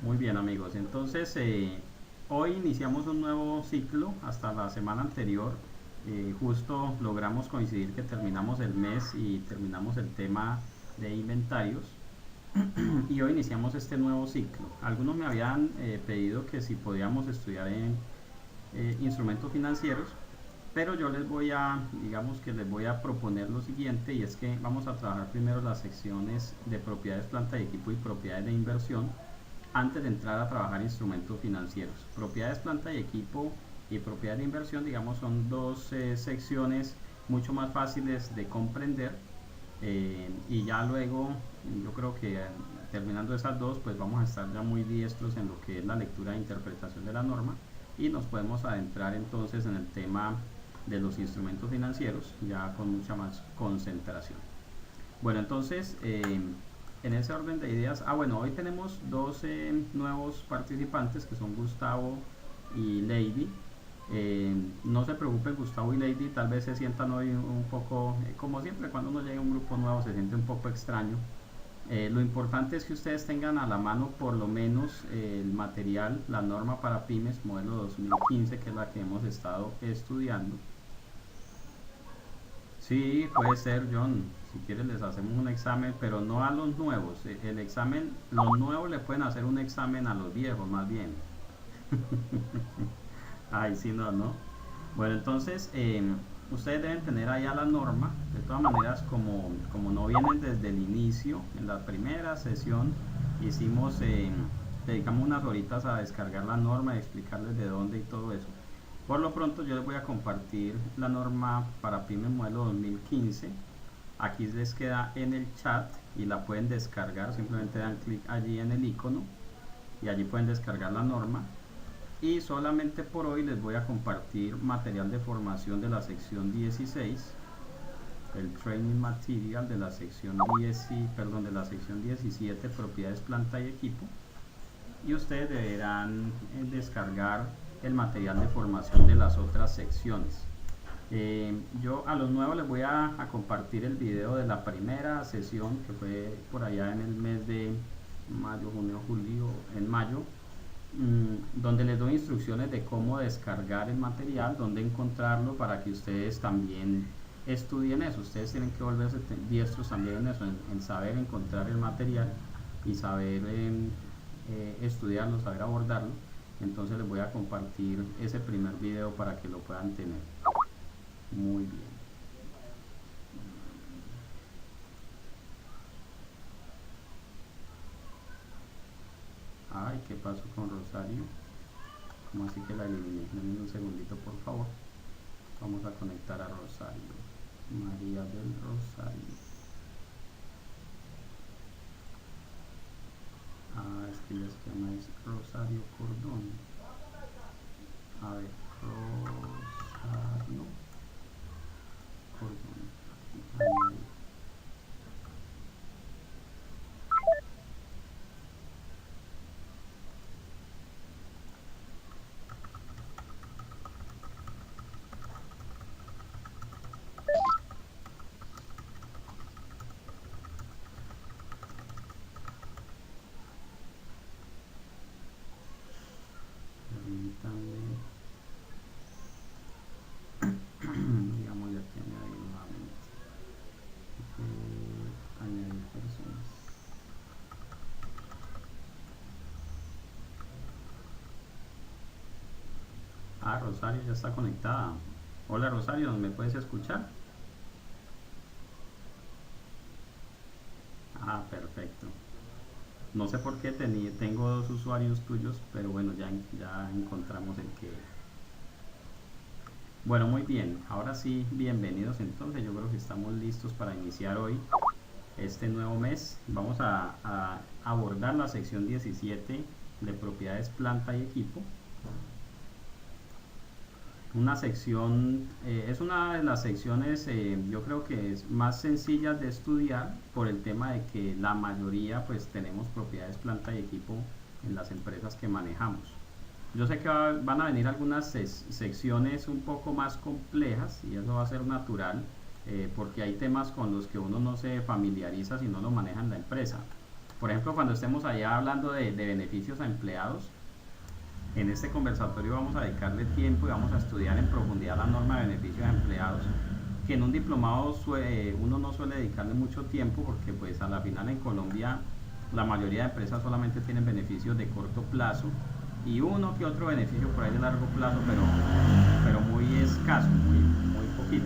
Muy bien amigos, entonces hoy iniciamos un nuevo ciclo. Hasta la semana anterior justo logramos coincidir que terminamos el mes y terminamos el tema de inventarios y hoy iniciamos este nuevo ciclo. Algunos me habían pedido que si podíamos estudiar en instrumentos financieros, pero yo les voy a, digamos que les voy a proponer lo siguiente, y es que vamos a trabajar primero las secciones de propiedades, planta y equipo y propiedades de inversión antes de entrar a trabajar instrumentos financieros. Propiedades, planta y equipo y propiedades de inversión, digamos, son dos secciones mucho más fáciles de comprender, y ya luego yo creo que terminando esas dos pues vamos a estar ya muy diestros en lo que es la lectura e interpretación de la norma, y nos podemos adentrar entonces en el tema de los instrumentos financieros ya con mucha más concentración. Bueno, entonces en ese orden de ideas, bueno, hoy tenemos dos nuevos participantes que son Gustavo y Lady. No se preocupen, Gustavo y Lady tal vez se sientan hoy un poco, como siempre cuando uno llega a un grupo nuevo se siente un poco extraño. Lo importante es que ustedes tengan a la mano por lo menos el material, la norma para pymes modelo 2015, que es la que hemos estado estudiando. Sí, puede ser, John. Si quieres les hacemos un examen, pero no a los nuevos. El examen, los nuevos le pueden hacer un examen a los viejos, más bien. Ay, sí, no, no. Bueno, entonces ustedes deben tener allá la norma. De todas maneras, como no vienen desde el inicio, en la primera sesión hicimos, dedicamos unas horitas a descargar la norma y explicarles de dónde y todo eso. Por lo pronto yo les voy a compartir la norma para pymes modelo 2015. Aquí les queda en el chat y la pueden descargar. Simplemente dan clic allí en el icono y allí pueden descargar la norma. Y solamente por hoy les voy a compartir material de formación de la sección 16, el training material de la sección 10, perdón, de la sección 17, propiedades, planta y equipo. Y ustedes deberán descargar el material de formación de las otras secciones. Yo a los nuevos les voy a compartir el video de la primera sesión, que fue por allá en el mes de mayo, junio, julio, en mayo, donde les doy instrucciones de cómo descargar el material, dónde encontrarlo, para que ustedes también estudien eso. Ustedes tienen que volverse diestros también en eso, en saber encontrar el material y saber estudiarlo, saber abordarlo. Entonces les voy a compartir ese primer video para que lo puedan tener. Muy bien. Ay, ¿qué pasó con Rosario? ¿Cómo así que la eliminé? Denme un segundito, por favor. Vamos a conectar a Rosario. María del Rosario. Es que ella se llama es Rosario Cordón. A ver, Rosario Cordón. Añadir. Permítanme. Digamos ya que añadir nuevamente. Añadir personas. Rosario ya está conectada. Hola Rosario, ¿me puedes escuchar? Perfecto. No sé por qué tengo dos usuarios tuyos, pero bueno, ya encontramos el que... Bueno, muy bien. Ahora sí, bienvenidos entonces. Yo creo que estamos listos para iniciar hoy este nuevo mes. Vamos a abordar la sección 17 de propiedades, planta y equipo. Una sección, es una de las secciones yo creo que es más sencillas de estudiar, por el tema de que la mayoría pues tenemos propiedades, planta y equipo en las empresas que manejamos. Yo sé que van a venir algunas secciones un poco más complejas, y eso va a ser natural, porque hay temas con los que uno no se familiariza si no lo maneja en la empresa. Por ejemplo, cuando estemos allá hablando de beneficios a empleados, en este conversatorio vamos a dedicarle tiempo y vamos a estudiar en profundidad la norma de beneficios a empleados, que en un diplomado uno no suele dedicarle mucho tiempo porque pues a la final en Colombia la mayoría de empresas solamente tienen beneficios de corto plazo y uno que otro beneficio por ahí de largo plazo, pero muy escaso, muy poquito.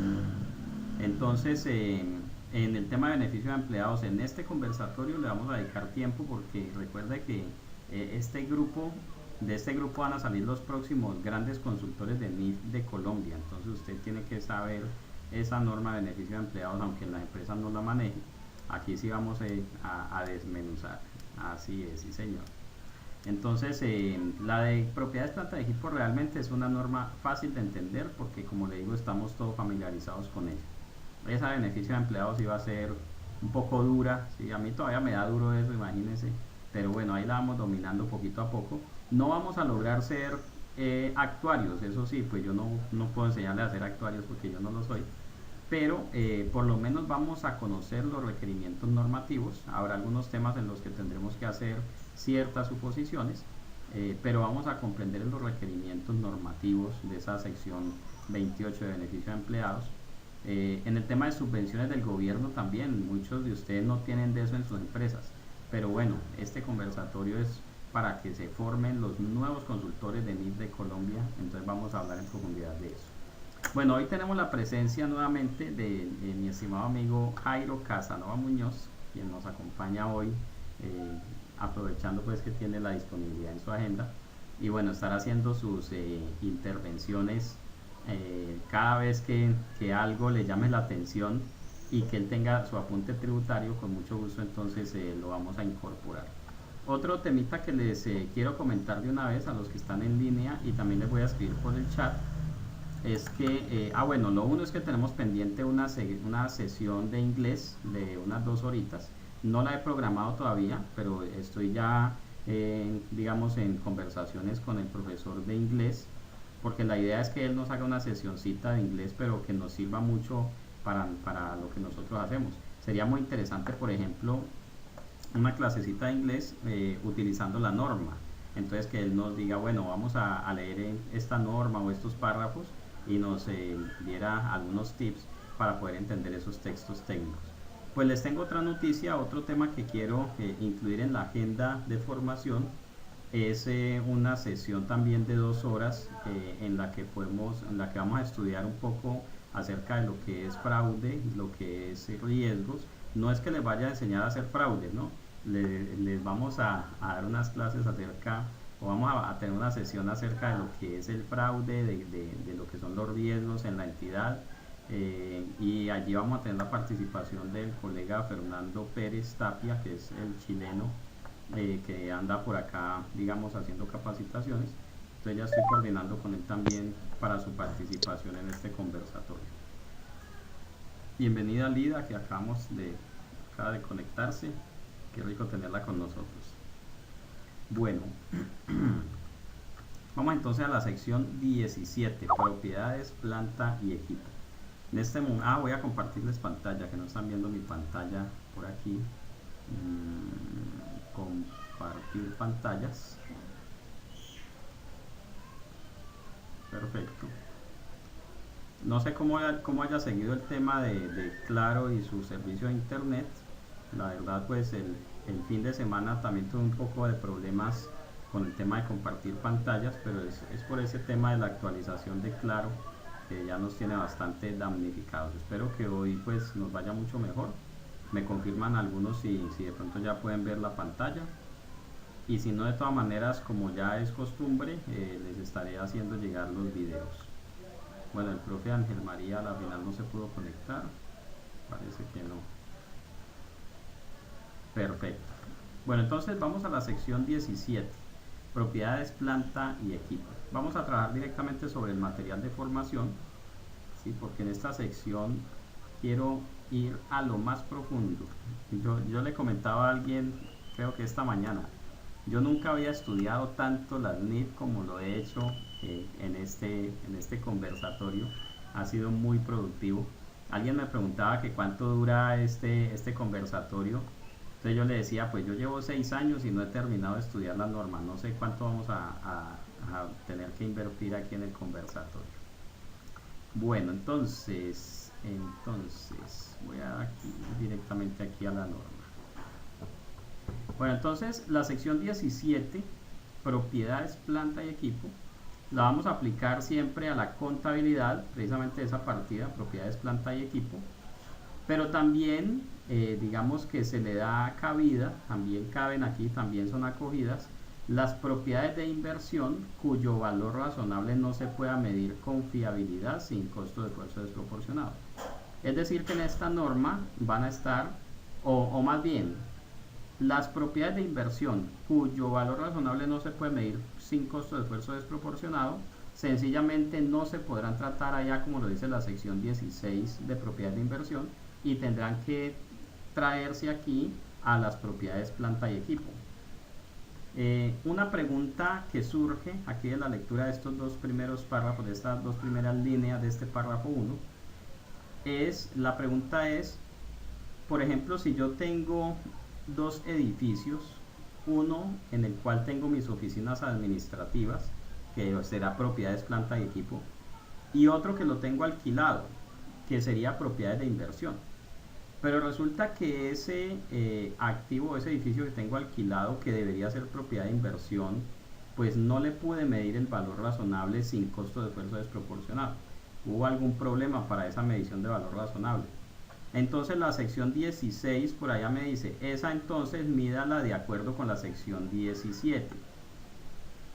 Entonces, en el tema de beneficios de empleados, en este conversatorio le vamos a dedicar tiempo porque recuerda que de este grupo van a salir los próximos grandes consultores de NIF de Colombia. Entonces usted tiene que saber esa norma de beneficio de empleados, aunque en las empresas no la maneje. Aquí sí vamos a desmenuzar. Así es, sí señor. Entonces, la de propiedades planta de equipo realmente es una norma fácil de entender porque, como le digo, estamos todos familiarizados con ella. Esa de beneficio de empleados iba a ser un poco dura, ¿sí? A mí todavía me da duro eso, imagínense, pero bueno, ahí la vamos dominando poquito a poco. No vamos a lograr ser actuarios, eso sí, pues yo no puedo enseñarle a ser actuarios porque yo no lo soy, pero por lo menos vamos a conocer los requerimientos normativos. Habrá algunos temas en los que tendremos que hacer ciertas suposiciones, pero vamos a comprender los requerimientos normativos de esa sección 28 de beneficio de empleados. En el tema de subvenciones del gobierno también, muchos de ustedes no tienen de eso en sus empresas, pero bueno, este conversatorio es para que se formen los nuevos consultores de NIF de Colombia, entonces vamos a hablar en profundidad de eso. Bueno, hoy tenemos la presencia nuevamente de mi estimado amigo Jairo Casanova Muñoz, quien nos acompaña hoy, aprovechando pues que tiene la disponibilidad en su agenda, y bueno, estar haciendo sus intervenciones cada vez que algo le llame la atención y que él tenga su apunte tributario, con mucho gusto entonces lo vamos a incorporar. Otro temita que les quiero comentar de una vez a los que están en línea y también les voy a escribir por el chat es que, bueno, lo uno es que tenemos pendiente una sesión de inglés de unas 2 horitas. No la he programado todavía, pero estoy ya, digamos, en conversaciones con el profesor de inglés, porque la idea es que él nos haga una sesioncita de inglés, pero que nos sirva mucho para lo que nosotros hacemos. Sería muy interesante, por ejemplo, una clasecita de inglés utilizando la norma. Entonces que él nos diga, bueno, vamos a leer esta norma o estos párrafos y nos diera algunos tips para poder entender esos textos técnicos. Pues les tengo otra noticia, otro tema que quiero incluir en la agenda de formación es una sesión también de 2 horas en la que vamos a estudiar un poco acerca de lo que es fraude, lo que es riesgos. No es que les vaya a enseñar a hacer fraude, ¿no? Les vamos a dar unas clases acerca, o vamos a tener una sesión acerca de lo que es el fraude, de lo que son los riesgos en la entidad, y allí vamos a tener la participación del colega Fernando Pérez Tapia, que es el chileno que anda por acá, digamos, haciendo capacitaciones. Entonces ya estoy coordinando con él también para su participación en este conversatorio. Bienvenida Lida, que acaba de conectarse. Qué rico tenerla con nosotros. Bueno, vamos entonces a la sección 17, propiedades, planta y equipo. En este momento, voy a compartirles pantalla, que no están viendo mi pantalla por aquí. Compartir pantallas. Perfecto. No sé cómo haya seguido el tema de Claro y su servicio de internet. La verdad, pues el fin de semana también tuve un poco de problemas con el tema de compartir pantallas, pero es por ese tema de la actualización de Claro que ya nos tiene bastante damnificados. Espero que hoy pues nos vaya mucho mejor. Me confirman algunos si de pronto ya pueden ver la pantalla, y si no, de todas maneras, como ya es costumbre, les estaré haciendo llegar los videos. Bueno, el profe Ángel María a la final no se pudo conectar, parece que no. Perfecto. Bueno, entonces vamos a la sección 17, propiedades, planta y equipo. Vamos a trabajar directamente sobre el material de formación, ¿sí? Porque en esta sección quiero ir a lo más profundo. Yo le comentaba a alguien, creo que esta mañana, yo nunca había estudiado tanto las NIF como lo he hecho en este conversatorio. Ha sido muy productivo. Alguien me preguntaba que cuánto dura este conversatorio. Entonces yo le decía, pues yo llevo 6 años y no he terminado de estudiar la norma, no sé cuánto vamos a tener que invertir aquí en el conversatorio. Bueno, entonces voy a aquí, directamente aquí a la norma. Bueno, entonces la sección 17, propiedades, planta y equipo, la vamos a aplicar siempre a la contabilidad, precisamente esa partida, propiedades, planta y equipo, pero también digamos que se le da cabida, también caben aquí, también son acogidas las propiedades de inversión cuyo valor razonable no se pueda medir con fiabilidad sin costo de esfuerzo desproporcionado. Es decir, que en esta norma van a estar, o más bien, las propiedades de inversión cuyo valor razonable no se puede medir sin costo de esfuerzo desproporcionado, sencillamente no se podrán tratar allá, como lo dice la sección 16 de propiedades de inversión, y tendrán que traerse aquí a las propiedades planta y equipo. Una pregunta que surge aquí de la lectura de estos dos primeros párrafos, de estas dos primeras líneas de este párrafo 1, la pregunta es, por ejemplo, si yo tengo dos edificios, uno en el cual tengo mis oficinas administrativas, que será propiedades planta y equipo, y otro que lo tengo alquilado, que sería propiedades de inversión. Pero resulta que ese activo, ese edificio que tengo alquilado, que debería ser propiedad de inversión, pues no le pude medir el valor razonable sin costo de esfuerzo desproporcionado. Hubo algún problema para esa medición de valor razonable. Entonces la sección 16 por allá me dice, esa entonces mídala de acuerdo con la sección 17.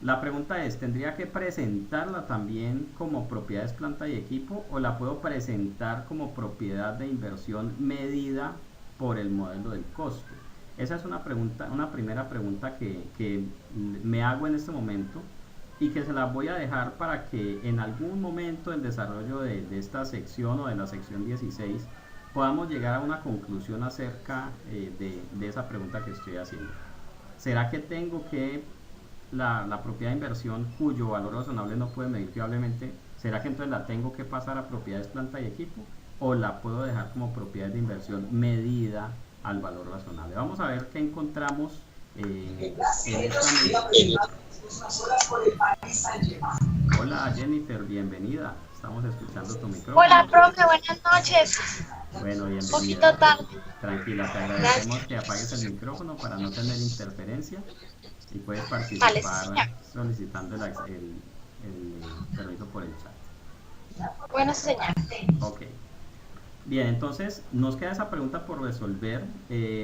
La pregunta es, ¿tendría que presentarla también como propiedades planta y equipo o la puedo presentar como propiedad de inversión medida por el modelo del costo? Esa es una pregunta, una primera pregunta que me hago en este momento y que se la voy a dejar para que en algún momento del desarrollo de esta sección o de la sección 16 podamos llegar a una conclusión acerca de esa pregunta que estoy haciendo. ¿Será que tengo que la propiedad de inversión cuyo valor razonable no puede medir fiablemente, será que entonces la tengo que pasar a propiedades planta y equipo o la puedo dejar como propiedad de inversión medida al valor razonable? Vamos a ver qué encontramos en esta medida. Hola Jennifer, bienvenida. Estamos escuchando tu micrófono. Hola, profe, buenas noches. Bueno, bienvenida. Un poquito tarde. Tranquila, te agradecemos que apagues el micrófono para no tener interferencia y puedes participar solicitando el permiso por el chat. Bueno, señor. Ok. Bien, entonces nos queda esa pregunta por resolver.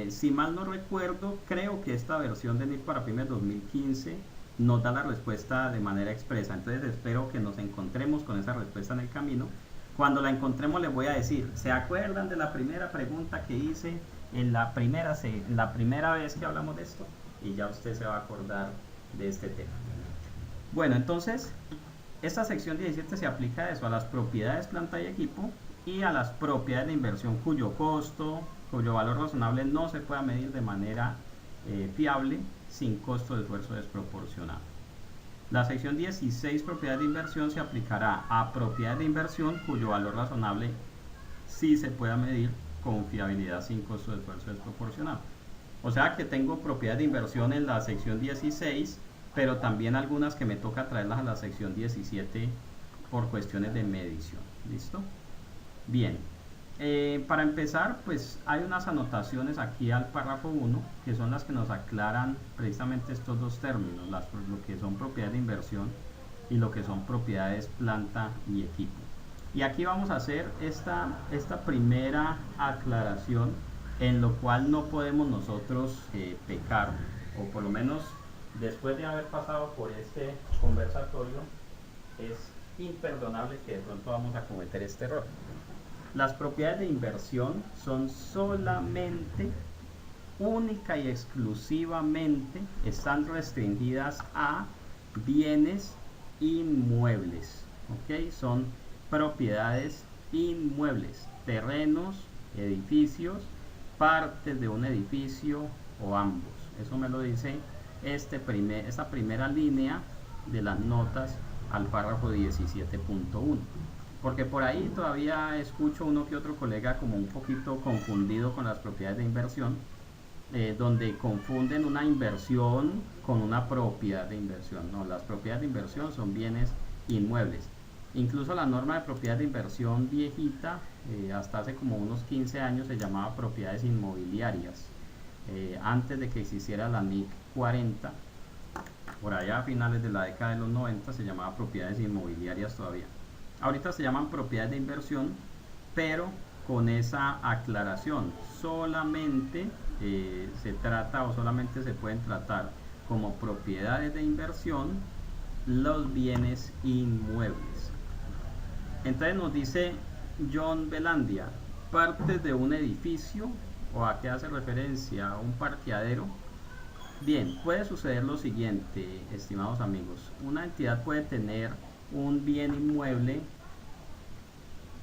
Si mal no recuerdo, creo que esta versión de NIF para Pymes 2015 nos da la respuesta de manera expresa. Entonces espero que nos encontremos con esa respuesta en el camino. Cuando la encontremos les voy a decir, ¿se acuerdan de la primera pregunta que hice en la primera vez que hablamos de esto? Y ya usted se va a acordar de este tema. Bueno, entonces, esta sección 17 se aplica a eso, a las propiedades planta y equipo y a las propiedades de inversión cuyo costo, cuyo valor razonable no se pueda medir de manera fiable sin costo de esfuerzo desproporcionado. La sección 16, propiedades de inversión, se aplicará a propiedades de inversión cuyo valor razonable sí se pueda medir con fiabilidad sin costo de esfuerzo desproporcionado. O sea que tengo propiedades de inversión en la sección 16, pero también algunas que me toca traerlas a la sección 17 por cuestiones de medición. ¿Listo? Bien. Para empezar, pues hay unas anotaciones aquí al párrafo 1 que son las que nos aclaran precisamente estos dos términos, lo que son propiedades de inversión y lo que son propiedades planta y equipo. Y aquí vamos a hacer esta primera aclaración, en lo cual no podemos nosotros pecar, o por lo menos después de haber pasado por este conversatorio, es imperdonable que de pronto vamos a cometer este error. Las propiedades de inversión son solamente, única y exclusivamente, están restringidas a bienes inmuebles, ¿ok? Son propiedades inmuebles, terrenos, edificios, partes de un edificio o ambos. Eso me lo dice esta primera línea de las notas al párrafo 17.1. Porque por ahí todavía escucho uno que otro colega como un poquito confundido con las propiedades de inversión donde confunden una inversión con una propiedad de inversión. No, las propiedades de inversión son bienes inmuebles. Incluso la norma de propiedad de inversión viejita, hasta hace como unos 15 años se llamaba propiedades inmobiliarias. Antes de que existiera la NIC 40, por allá a finales de la década de los 90 se llamaba propiedades inmobiliarias todavía. Ahorita se llaman propiedades de inversión, pero con esa aclaración, solamente se trata o solamente se pueden tratar como propiedades de inversión los bienes inmuebles. Entonces nos dice John Belandia, partes de un edificio, o a qué hace referencia, a un parqueadero. Bien, puede suceder lo siguiente, estimados amigos. Una entidad puede tener un bien inmueble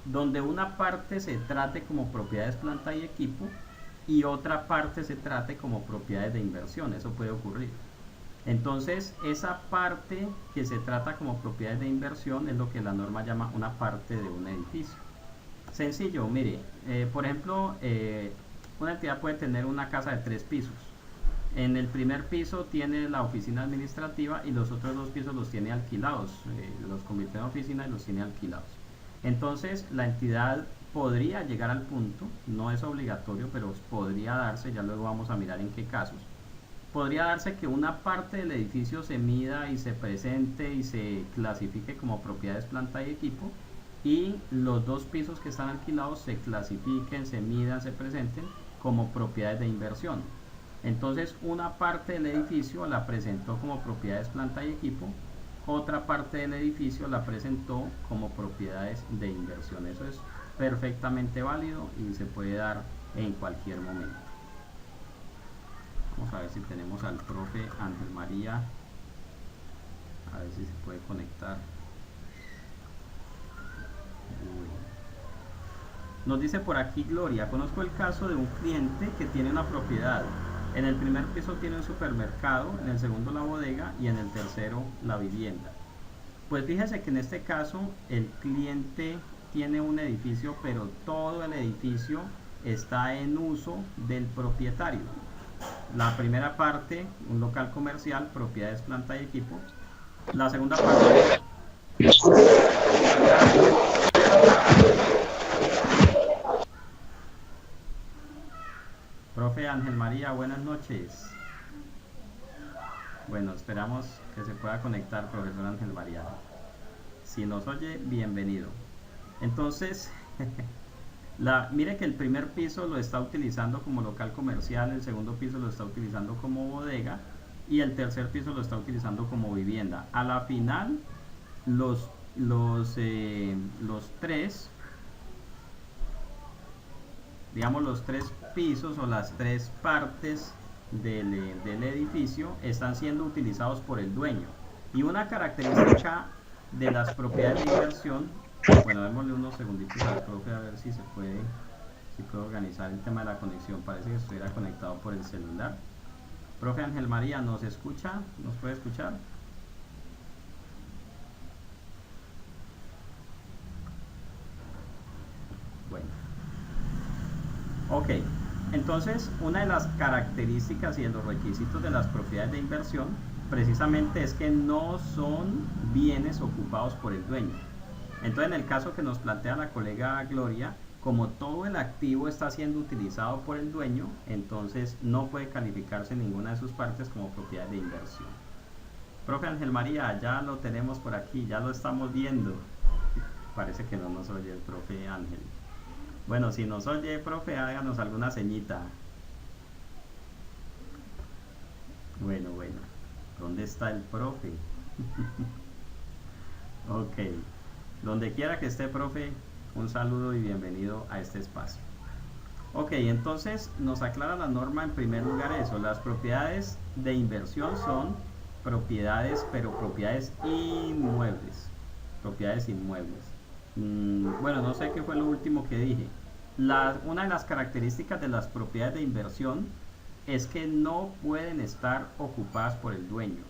donde una parte se trate como propiedades, planta y equipo, y otra parte se trate como propiedades de inversión. Eso puede ocurrir. Entonces, esa parte que se trata como propiedades de inversión es lo que la norma llama una parte de un edificio. Sencillo, mire, por ejemplo, una entidad puede tener una casa de 3 pisos. En el primer piso tiene la oficina administrativa y los otros 2 pisos los tiene alquilados, los convirtió en oficina y los tiene alquilados. Entonces la entidad podría llegar al punto, no es obligatorio, pero podría darse, ya luego vamos a mirar en qué casos, podría darse que una parte del edificio se mida y se presente y se clasifique como propiedades, planta y equipo, y los 2 pisos que están alquilados se clasifiquen, se midan, se presenten como propiedades de inversión. Entonces una parte del edificio la presentó como propiedades, planta y equipo, otra parte del edificio la presentó como propiedades de inversión. Eso es perfectamente válido y se puede dar en cualquier momento. Vamos a ver si tenemos al profe Ángel María, a ver si se puede conectar. Nos dice por aquí Gloria, conozco el caso de un cliente que tiene una propiedad. En el primer piso tiene un supermercado, en el segundo la bodega y en el tercero la vivienda. Pues fíjese que en este caso el cliente tiene un edificio, pero todo el edificio está en uso del propietario. La primera parte, un local comercial, propiedades, planta y equipo. La segunda parte... Profe Ángel María, buenas noches. Bueno, esperamos que se pueda conectar, profesor Ángel María. Si nos oye, bienvenido. Entonces, mire que el primer piso lo está utilizando como local comercial, el segundo piso lo está utilizando como bodega y el tercer piso lo está utilizando como vivienda. A la final, los tres, digamos los 3 pisos o las 3 partes del edificio están siendo utilizados por el dueño. Y una característica de las propiedades de inversión, bueno, démosle unos segunditos al profe a ver si se puede, si puedo organizar el tema de la conexión. Parece que estuviera conectado por el celular. Profe Ángel María, ¿nos escucha? ¿Nos puede escuchar? Bueno. Ok, entonces una de las características y de los requisitos de las propiedades de inversión precisamente es que no son bienes ocupados por el dueño. Entonces en el caso que nos plantea la colega Gloria, como todo el activo está siendo utilizado por el dueño, entonces no puede calificarse ninguna de sus partes como propiedad de inversión. Profe Ángel María, ya lo tenemos por aquí, ya lo estamos viendo. Parece que no nos oye el profe Ángel. Bueno, si nos oye, profe, háganos alguna señita. Bueno. ¿Dónde está el profe? Ok. Donde quiera que esté, profe, un saludo y bienvenido a este espacio. Ok, entonces nos aclara la norma en primer lugar eso. Las propiedades de inversión son propiedades, pero propiedades inmuebles. Propiedades inmuebles. Bueno, no sé qué fue lo último que dije. Una de las características de las propiedades de inversión es que no pueden estar ocupadas por el dueño.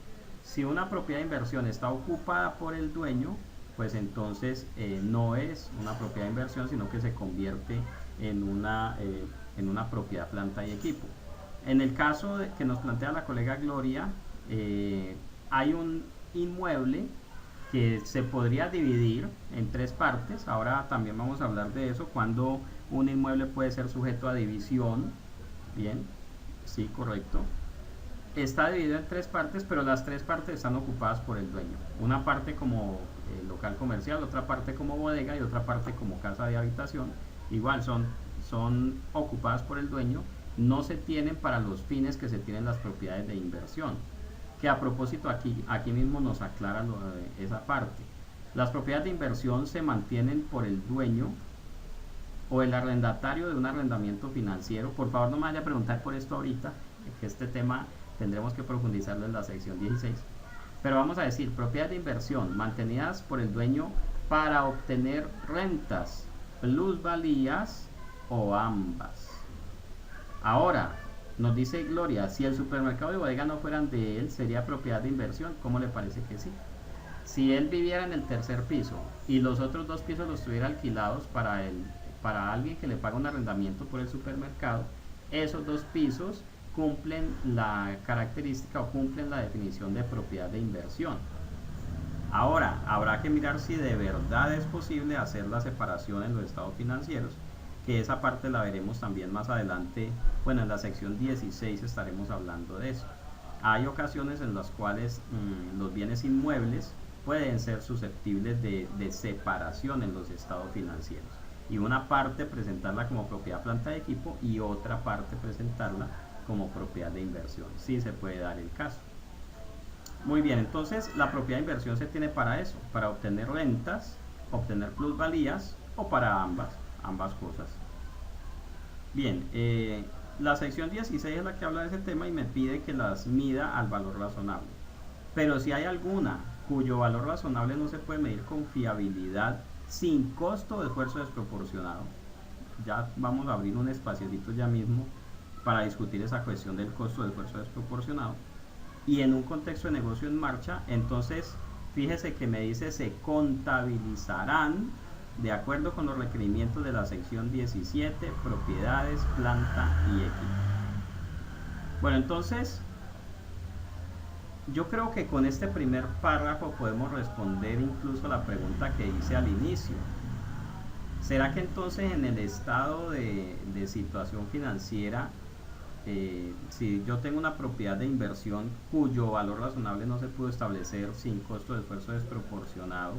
Si una propiedad de inversión está ocupada por el dueño, pues entonces no es una propiedad de inversión, sino que se convierte en una propiedad, planta y equipo. en el caso que nos plantea la colega Gloria, hay un inmueble que se podría dividir en tres partes. Ahora también vamos a hablar de eso, cuando un inmueble puede ser sujeto a división. Bien, sí, correcto. Está dividido en tres partes, pero las tres partes están ocupadas por el dueño. Una parte como local comercial, otra parte como bodega y otra parte como casa de habitación. Igual son ocupadas por el dueño, no se tienen para los fines que se tienen las propiedades de inversión. Que a propósito aquí mismo nos aclara esa parte. Las propiedades de inversión se mantienen por el dueño o el arrendatario de un arrendamiento financiero. Por favor, no me vaya a preguntar por esto ahorita, que este tema tendremos que profundizarlo en la sección 16. Pero vamos a decir, propiedades de inversión mantenidas por el dueño para obtener rentas, plusvalías o ambas. Ahora, nos dice Gloria, si el supermercado y bodega no fueran de él, ¿sería propiedad de inversión? ¿Cómo le parece que sí? Si él viviera en el tercer piso y los otros dos pisos los tuviera alquilados para alguien que le paga un arrendamiento por el supermercado, esos dos pisos cumplen la característica o cumplen la definición de propiedad de inversión. Ahora, habrá que mirar si de verdad es posible hacer la separación en los estados financieros, que esa parte la veremos también más adelante. Bueno, en la sección 16 estaremos hablando de eso. Hay ocasiones en las cuales los bienes inmuebles pueden ser susceptibles de separación en los estados financieros, y una parte presentarla como propiedad, planta y equipo, y otra parte presentarla como propiedad de inversión. Sí se puede dar el caso. Muy bien, entonces la propiedad de inversión se tiene para eso, para obtener rentas, obtener plusvalías o para ambas cosas. Bien, la sección 16 es la que habla de ese tema y me pide que las mida al valor razonable. Pero si hay alguna cuyo valor razonable no se puede medir con fiabilidad, sin costo de esfuerzo desproporcionado, ya vamos a abrir un espaciocito ya mismo para discutir esa cuestión del costo de esfuerzo desproporcionado, y en un contexto de negocio en marcha, entonces fíjese que me dice se contabilizarán de acuerdo con los requerimientos de la sección 17, propiedades, planta y equipo. Bueno, entonces yo creo que con este primer párrafo podemos responder incluso la pregunta que hice al inicio. ¿Será que entonces en el estado de situación financiera, si yo tengo una propiedad de inversión cuyo valor razonable no se pudo establecer sin costo de esfuerzo desproporcionado,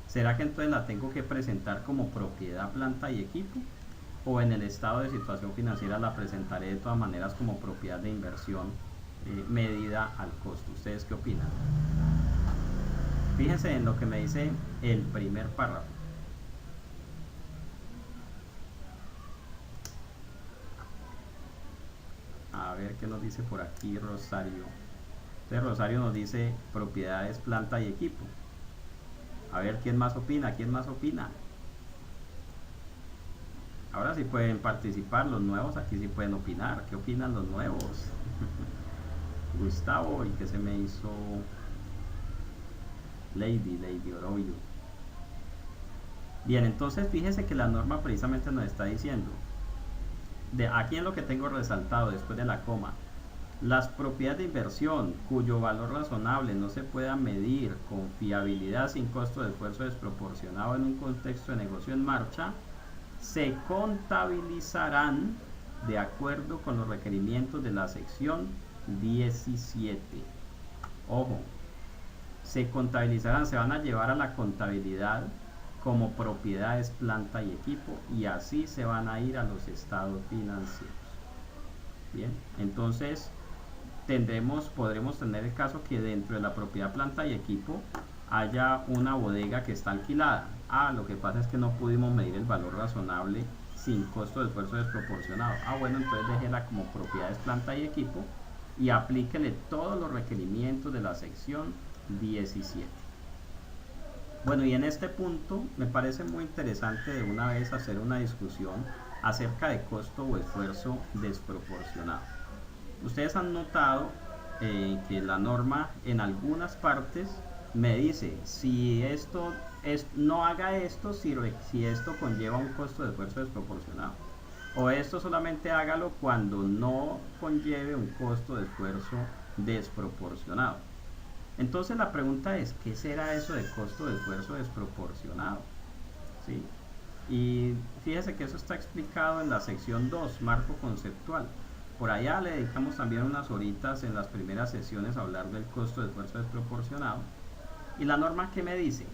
¿será que entonces la tengo que presentar como propiedad, planta y equipo? ¿O en el estado de situación financiera la presentaré de todas maneras como propiedad de inversión medida al costo? ¿Ustedes qué opinan? Fíjense en lo que me dice el primer párrafo. A ver qué nos dice por aquí Rosario. Entonces Rosario nos dice propiedades, planta y equipo. A ver quién más opina, Ahora sí pueden participar los nuevos, aquí sí pueden opinar. ¿Qué opinan los nuevos? Gustavo, ¿y qué se me hizo? Lady Oroyo. Bien, entonces fíjese que la norma precisamente nos está diciendo, aquí en lo que tengo resaltado después de la coma, las propiedades de inversión cuyo valor razonable no se pueda medir con fiabilidad sin costo de esfuerzo desproporcionado en un contexto de negocio en marcha, se contabilizarán de acuerdo con los requerimientos de la sección 17. Ojo, se contabilizarán, se van a llevar a la contabilidad como propiedades, planta y equipo, y así se van a ir a los estados financieros. Bien, entonces podremos tener el caso que dentro de la propiedad, planta y equipo haya una bodega que está alquilada. Lo que pasa es que no pudimos medir el valor razonable sin costo de esfuerzo desproporcionado. Bueno, entonces déjela como propiedades, planta y equipo y aplíquele todos los requerimientos de la sección 17. Bueno, y en este punto me parece muy interesante de una vez hacer una discusión acerca de costo o esfuerzo desproporcionado. Ustedes han notado que la norma en algunas partes me dice, si esto no haga esto si esto conlleva un costo de esfuerzo desproporcionado, o esto solamente hágalo cuando no conlleve un costo de esfuerzo desproporcionado. Entonces la pregunta es, ¿qué será eso de costo de esfuerzo desproporcionado? ¿Sí? Y fíjese que eso está explicado en la sección 2, marco conceptual. Por allá le dedicamos también unas horitas en las primeras sesiones a hablar del costo de esfuerzo desproporcionado. Y la norma que me dice,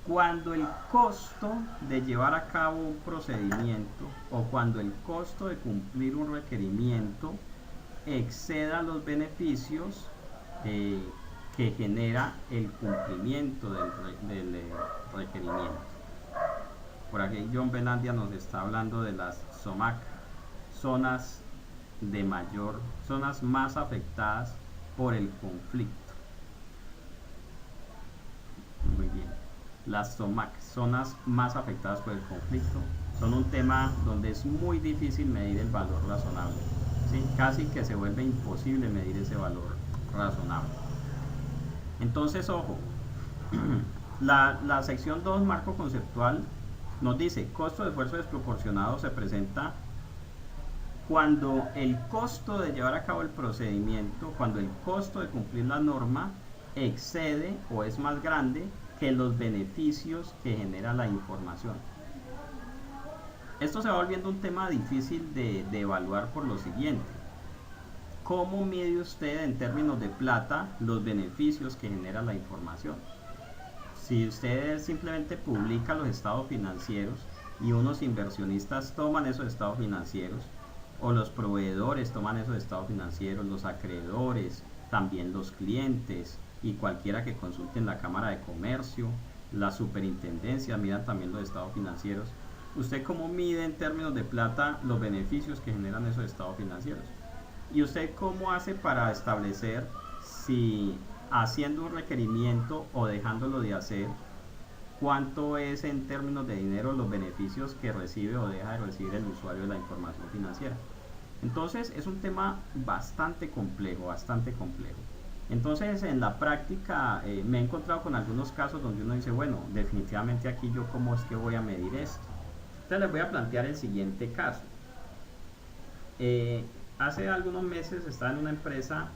cuando el costo de llevar a cabo un procedimiento o cuando el costo de cumplir un requerimiento exceda los beneficios que genera el cumplimiento del requerimiento. Por aquí John Belandia nos está hablando de las SOMAC, zonas más afectadas por el conflicto. Muy bien. Las SOMAC, zonas más afectadas por el conflicto, son un tema donde es muy difícil medir el valor razonable. ¿Sí? Casi que se vuelve imposible medir ese valor razonable. Entonces, ojo, la sección 2, marco conceptual, nos dice, costo de esfuerzo desproporcionado se presenta cuando el costo de llevar a cabo el procedimiento, cuando el costo de cumplir la norma excede o es más grande que los beneficios que genera la información. Esto se va volviendo un tema difícil de evaluar por lo siguiente. ¿Cómo mide usted en términos de plata los beneficios que genera la información? Si usted simplemente publica los estados financieros y unos inversionistas toman esos estados financieros, o los proveedores toman esos estados financieros, los acreedores, también los clientes y cualquiera que consulte en la Cámara de Comercio, la superintendencia miran también los estados financieros. ¿Usted cómo mide en términos de plata los beneficios que generan esos estados financieros? ¿Y usted cómo hace para establecer si haciendo un requerimiento o dejándolo de hacer, cuánto es en términos de dinero los beneficios que recibe o deja de recibir el usuario de la información financiera? Entonces es un tema bastante complejo, bastante complejo. Entonces en la práctica me he encontrado con algunos casos donde uno dice, bueno, definitivamente aquí yo cómo es que voy a medir esto. Entonces les voy a plantear el siguiente caso. Hace algunos meses estaba en una empresa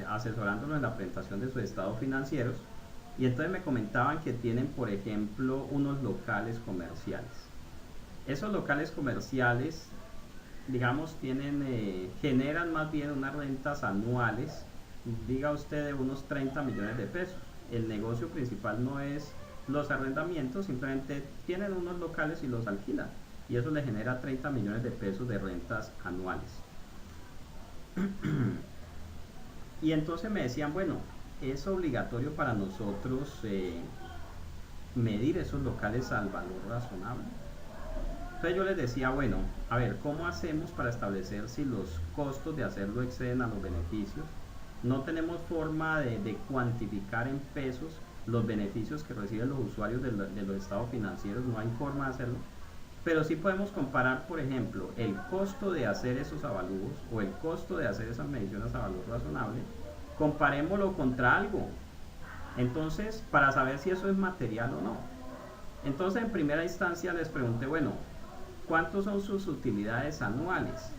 asesorándolo en la presentación de sus estados financieros y entonces me comentaban que tienen, por ejemplo, unos locales comerciales. Esos locales comerciales, digamos, generan más bien unas rentas anuales, diga usted, de unos 30 millones de pesos. El negocio principal no es los arrendamientos, simplemente tienen unos locales y los alquilan y eso le genera 30 millones de pesos de rentas anuales. Y entonces me decían, bueno, es obligatorio para nosotros medir esos locales al valor razonable. Entonces yo les decía, bueno, a ver, ¿cómo hacemos para establecer si los costos de hacerlo exceden a los beneficios? No tenemos forma de cuantificar en pesos los beneficios que reciben los usuarios de los estados financieros, no hay forma de hacerlo. Pero sí podemos comparar, por ejemplo, el costo de hacer esos avalúos o el costo de hacer esas mediciones a valor razonable, comparémoslo contra algo. Entonces, para saber si eso es material o no. Entonces, en primera instancia les pregunté, bueno, ¿cuántos son sus utilidades anuales?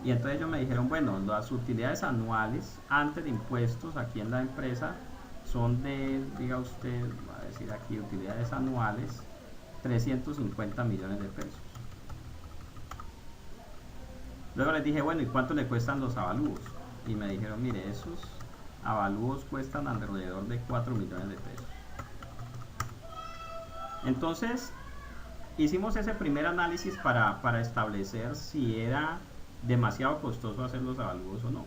Y entonces ellos me dijeron, bueno, las utilidades anuales antes de impuestos aquí en la empresa son de, diga usted, va a decir aquí, utilidades anuales, 350 millones de pesos. Luego les dije, bueno, ¿y cuánto le cuestan los avalúos? Y me dijeron, mire, esos avalúos cuestan alrededor de 4 millones de pesos. Entonces, hicimos ese primer análisis para establecer si era demasiado costoso hacer los avalúos o no.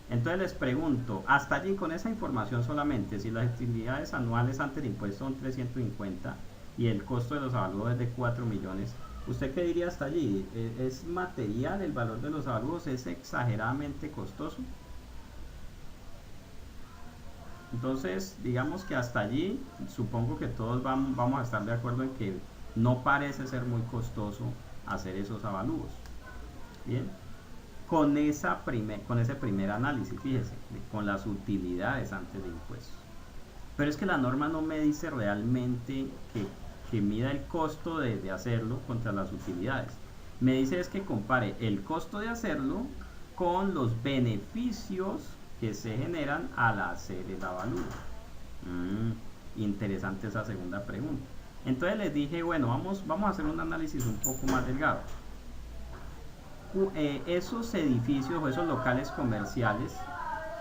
Entonces les pregunto, hasta allí con esa información solamente, si las utilidades anuales antes de impuestos son 350 y el costo de los avalúos es de 4 millones, ¿usted qué diría hasta allí? ¿Es material el valor de los avalúos? ¿Es exageradamente costoso? Entonces, digamos que hasta allí, supongo que todos vamos a estar de acuerdo en que no parece ser muy costoso hacer esos avalúos. Bien, con ese primer análisis, fíjese, con las utilidades antes de impuestos. Pero es que la norma no me dice realmente que mida el costo de hacerlo contra las utilidades. Me dice es que compare el costo de hacerlo con los beneficios que se generan al hacer el avalúo. Interesante esa segunda pregunta. Entonces les dije, bueno, vamos a hacer un análisis un poco más delgado. Esos edificios o esos locales comerciales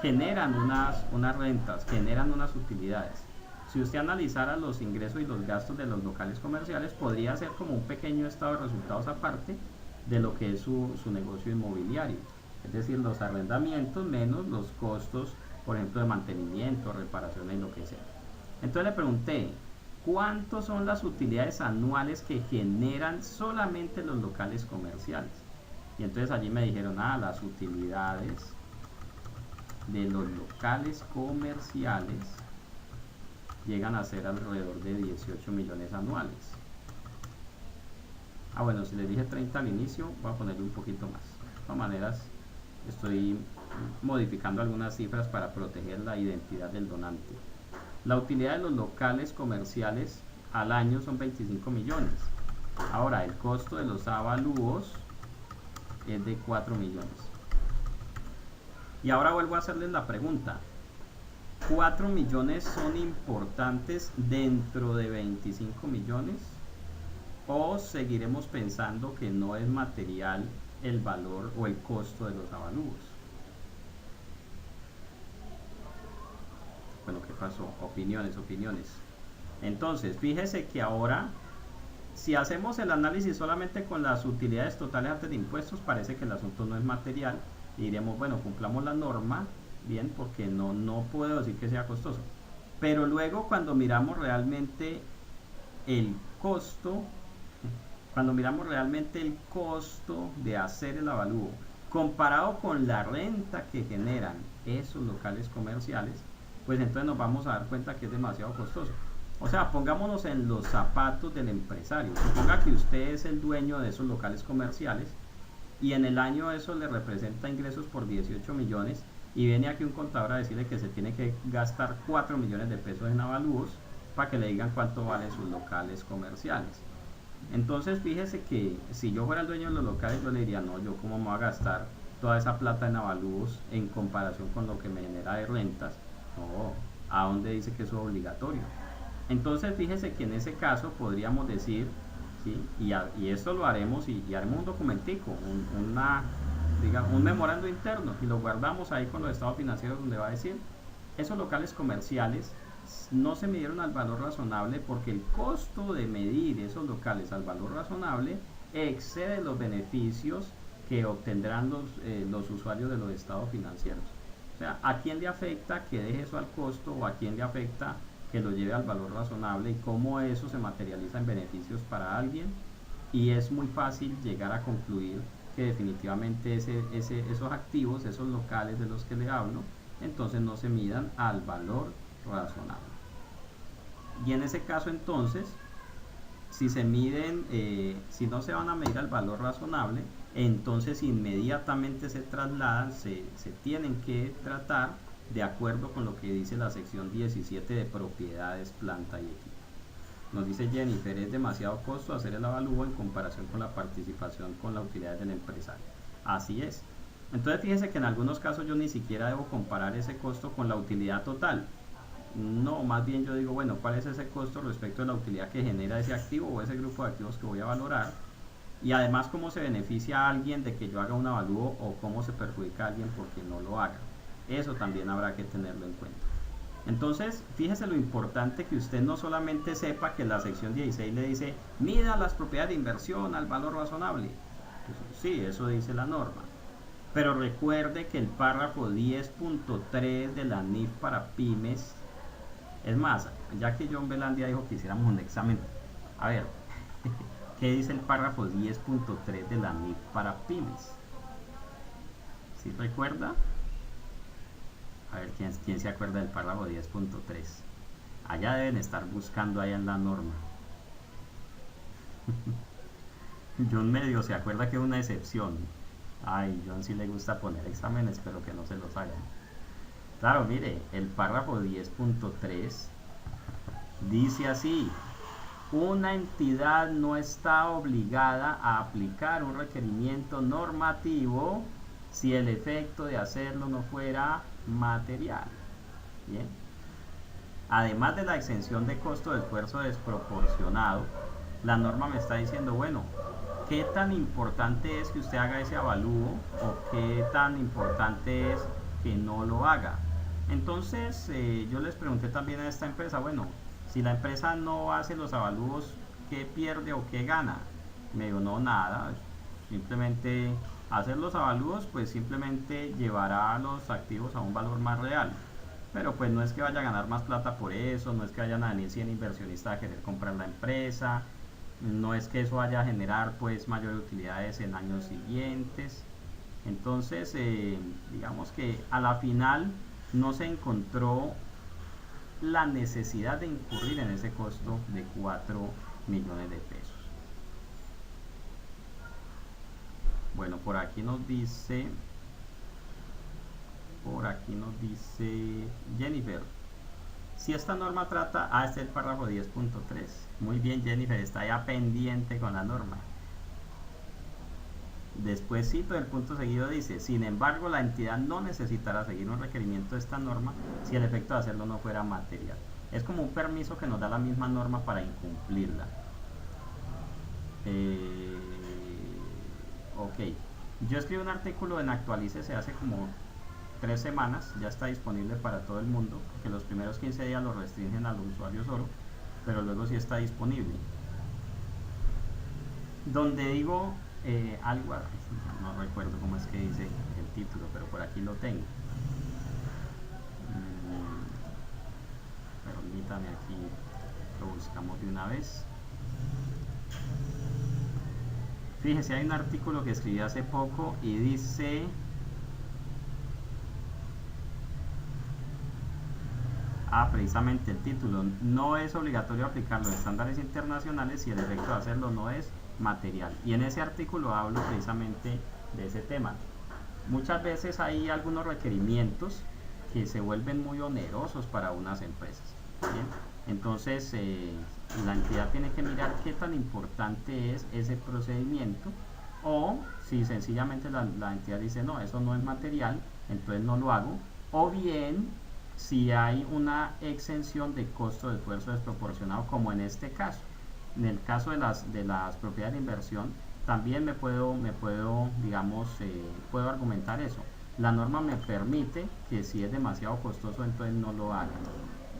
generan unas rentas, generan unas utilidades. Si usted analizara los ingresos y los gastos de los locales comerciales, podría ser como un pequeño estado de resultados aparte de lo que es su negocio inmobiliario. Es decir, los arrendamientos menos los costos, por ejemplo, de mantenimiento, reparaciones y lo que sea. Entonces le pregunté, ¿cuántos son las utilidades anuales que generan solamente los locales comerciales? Y entonces allí me dijeron, las utilidades de los locales comerciales llegan a ser alrededor de 18 millones anuales. Bueno, si les dije 30 al inicio, voy a ponerle un poquito más. De todas maneras, estoy modificando algunas cifras para proteger la identidad del donante. La utilidad de los locales comerciales al año son 25 millones. Ahora, el costo de los avalúos es de 4 millones. Y ahora vuelvo a hacerles la pregunta. ¿4 millones son importantes dentro de 25 millones? ¿O seguiremos pensando que no es material el valor o el costo de los avalúos? Bueno, ¿qué pasó? Opiniones. Entonces, fíjese que ahora, si hacemos el análisis solamente con las utilidades totales antes de impuestos, parece que el asunto no es material. Y diremos, bueno, cumplamos la norma, bien, porque no puedo decir que sea costoso. Pero luego cuando miramos realmente el costo, de hacer el avalúo, comparado con la renta que generan esos locales comerciales, pues entonces nos vamos a dar cuenta que es demasiado costoso. O sea, pongámonos en los zapatos del empresario. Suponga que usted es el dueño de esos locales comerciales y en el año eso le representa ingresos por 18 millones y viene aquí un contador a decirle que se tiene que gastar 4 millones de pesos en avalúos para que le digan cuánto valen sus locales comerciales. Entonces fíjese que si yo fuera el dueño de los locales, yo le diría, no, yo cómo me voy a gastar toda esa plata en avalúos en comparación con lo que me genera de rentas. No, ¿a dónde dice que eso es obligatorio? Entonces fíjese que en ese caso podríamos decir, ¿sí? y esto lo haremos y haremos un documentico, un memorando interno y lo guardamos ahí con los estados financieros donde va a decir, esos locales comerciales no se midieron al valor razonable porque el costo de medir esos locales al valor razonable excede los beneficios que obtendrán los usuarios de los estados financieros. O sea, ¿a quién le afecta que deje eso al costo o a quién le afecta que lo lleve al valor razonable y cómo eso se materializa en beneficios para alguien? Y es muy fácil llegar a concluir que definitivamente esos activos, esos locales de los que le hablo, entonces no se midan al valor razonable. Y en ese caso entonces, si no se van a medir al valor razonable, entonces inmediatamente se trasladan, se tienen que tratar de acuerdo con lo que dice la sección 17 de propiedades, planta y equipo. Nos dice Jennifer, es demasiado costo hacer el avalúo en comparación con la participación con la utilidad del empresario. Así es. Entonces fíjese que en algunos casos yo ni siquiera debo comparar ese costo con la utilidad total. No, más bien yo digo, bueno, ¿cuál es ese costo respecto a la utilidad que genera ese activo o ese grupo de activos que voy a valorar? Y además, ¿cómo se beneficia a alguien de que yo haga un avalúo o cómo se perjudica a alguien porque no lo haga? Eso también habrá que tenerlo en cuenta. Entonces, fíjese lo importante que usted no solamente sepa que la sección 16 le dice, mida las propiedades de inversión al valor razonable. Pues, sí, eso dice la norma. Pero recuerde que el párrafo 10.3 de la NIF para pymes, es más, ya que John Belandia dijo que hiciéramos un examen, a ver, ¿qué dice el párrafo 10.3 de la NIF para pymes? ¿Sí recuerda? A ver, ¿quién se acuerda del párrafo 10.3? Allá deben estar buscando ahí en la norma. John medio se acuerda que es una excepción. Ay, John sí le gusta poner exámenes, pero que no se los hagan. Claro, mire, el párrafo 10.3 dice así: Una entidad no está obligada a aplicar un requerimiento normativo si el efecto de hacerlo no fuera material. Bien. Además de la exención de costo de esfuerzo desproporcionado, la norma me está diciendo, bueno, ¿qué tan importante es que usted haga ese avalúo o qué tan importante es que no lo haga? Entonces, yo les pregunté también a esta empresa, bueno, si la empresa no hace los avalúos, ¿qué pierde o qué gana? Me dijo, no, nada, simplemente hacer los avalúos, pues simplemente llevará a los activos a un valor más real. Pero pues no es que vaya a ganar más plata por eso, no es que vayan a venir 100 inversionistas a querer comprar la empresa, no es que eso vaya a generar pues mayores utilidades en años siguientes. Entonces, digamos que a la final no se encontró la necesidad de incurrir en ese costo de 4 millones de pesos. Bueno, por aquí nos dice Jennifer, si esta norma trata, este es el párrafo 10.3. Muy bien, Jennifer, está ya pendiente con la norma. Despuésito del punto seguido dice, sin embargo, la entidad no necesitará seguir un requerimiento de esta norma si el efecto de hacerlo no fuera material. Es como un permiso que nos da la misma norma para incumplirla. Ok, yo escribí un artículo en Actualícese hace como 3 semanas, ya está disponible para todo el mundo, porque los primeros 15 días lo restringen a los usuarios solo, pero luego sí está disponible. Donde digo algo, no recuerdo cómo es que dice el título, pero por aquí lo tengo. Permítame, aquí lo buscamos de una vez. Fíjese, hay un artículo que escribí hace poco y dice: precisamente el título, no es obligatorio aplicar los estándares internacionales si el efecto de hacerlo no es material. Y en ese artículo hablo precisamente de ese tema. Muchas veces hay algunos requerimientos que se vuelven muy onerosos para unas empresas. ¿Bien? Entonces, la entidad tiene que mirar qué tan importante es ese procedimiento, o si sencillamente la entidad dice, no, eso no es material, entonces no lo hago, o bien si hay una exención de costo de esfuerzo desproporcionado, como en este caso. En el caso de las propiedades de inversión, también puedo argumentar eso. La norma me permite que si es demasiado costoso, entonces no lo haga.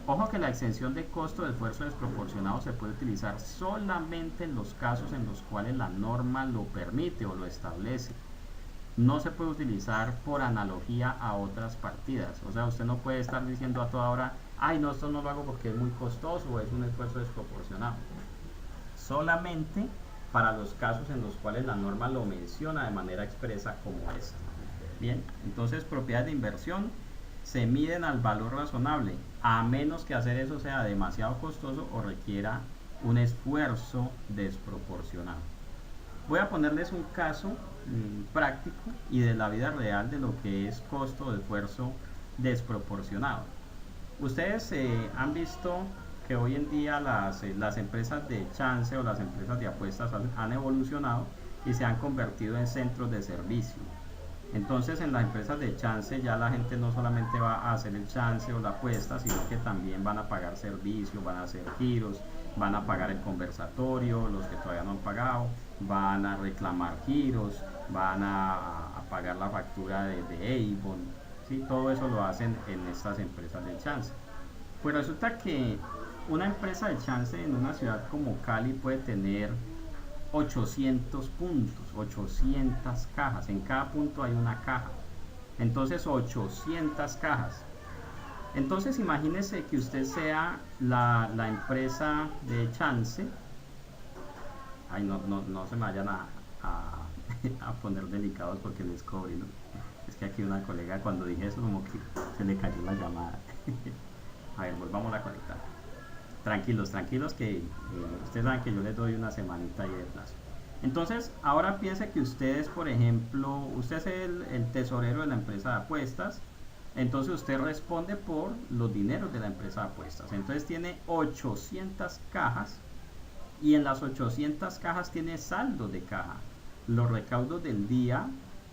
Ojo que la exención de costo de esfuerzo desproporcionado se puede utilizar solamente en los casos en los cuales la norma lo permite o lo establece. No se puede utilizar por analogía a otras partidas. O sea, usted no puede estar diciendo a toda hora, ay, no, esto no lo hago porque es muy costoso o es un esfuerzo desproporcionado. Solamente para los casos en los cuales la norma lo menciona de manera expresa, como esta. Bien, entonces propiedades de inversión se miden al valor razonable, a menos que hacer eso sea demasiado costoso o requiera un esfuerzo desproporcionado. Voy a ponerles un caso práctico y de la vida real de lo que es costo de esfuerzo desproporcionado. Ustedes han visto que hoy en día las empresas de chance o las empresas de apuestas han evolucionado y se han convertido en centros de servicio. Entonces, en las empresas de chance ya la gente no solamente va a hacer el chance o la apuesta, sino que también van a pagar servicios, van a hacer giros, van a pagar el conversatorio, los que todavía no han pagado, van a reclamar giros, van a pagar la factura de Avon, ¿sí? Todo eso lo hacen en estas empresas de chance. Pues resulta que una empresa de chance en una ciudad como Cali puede tener 800 puntos, 800 cajas, en cada punto hay una caja, entonces 800 cajas. Entonces imagínese que usted sea la empresa de chance, ay, no se me vayan a poner delicados porque les cobre, ¿no? Es que aquí una colega, cuando dije eso, como que se le cayó la llamada. A ver, volvamos a conectar. Tranquilos, que ustedes saben que yo les doy una semanita ahí de plazo. Entonces, ahora piense que ustedes, por ejemplo, usted es el tesorero de la empresa de apuestas, entonces usted responde por los dineros de la empresa de apuestas. Entonces tiene 800 cajas y en las 800 cajas tiene saldo de caja, los recaudos del día,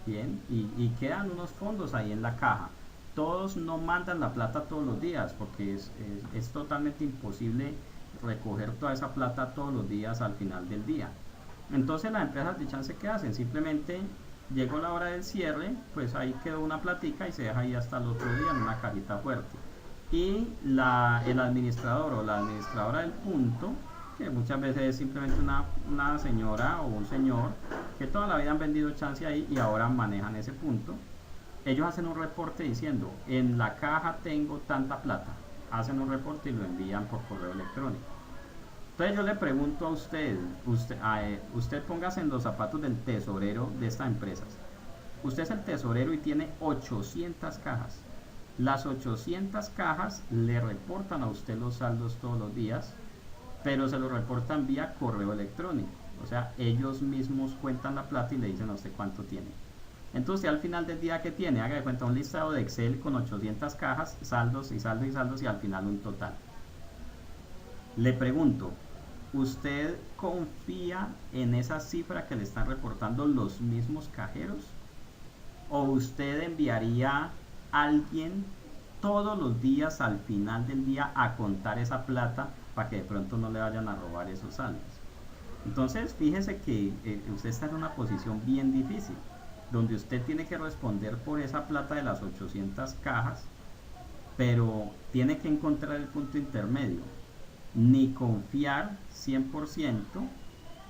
bien, y quedan unos fondos ahí en la caja. Todos no mandan la plata todos los días porque es totalmente imposible recoger toda esa plata todos los días al final del día. Entonces las empresas de chance, ¿qué hacen? Simplemente llegó la hora del cierre, pues ahí quedó una platica y se deja ahí hasta el otro día en una cajita fuerte. Y el administrador o la administradora del punto, que muchas veces es simplemente una señora o un señor que toda la vida han vendido chance ahí y ahora manejan ese punto, ellos hacen un reporte diciendo, en la caja tengo tanta plata, hacen un reporte y lo envían por correo electrónico. Entonces yo le pregunto a usted póngase en los zapatos del tesorero de estas empresas. Usted es el tesorero y tiene 800 cajas. Las 800 cajas le reportan a usted los saldos todos los días, pero se lo reportan vía correo electrónico. O sea, ellos mismos cuentan la plata y le dicen a usted cuánto tiene. Entonces al final del día, que tiene, haga de cuenta un listado de Excel con 800 cajas, saldos y saldos y saldos, y al final un total. Le pregunto, ¿usted confía en esa cifra que le están reportando los mismos cajeros? ¿O usted enviaría a alguien todos los días al final del día a contar esa plata para que de pronto no le vayan a robar esos saldos? Entonces fíjese que usted está en una posición bien difícil, donde usted tiene que responder por esa plata de las 800 cajas, pero tiene que encontrar el punto intermedio. Ni confiar 100%,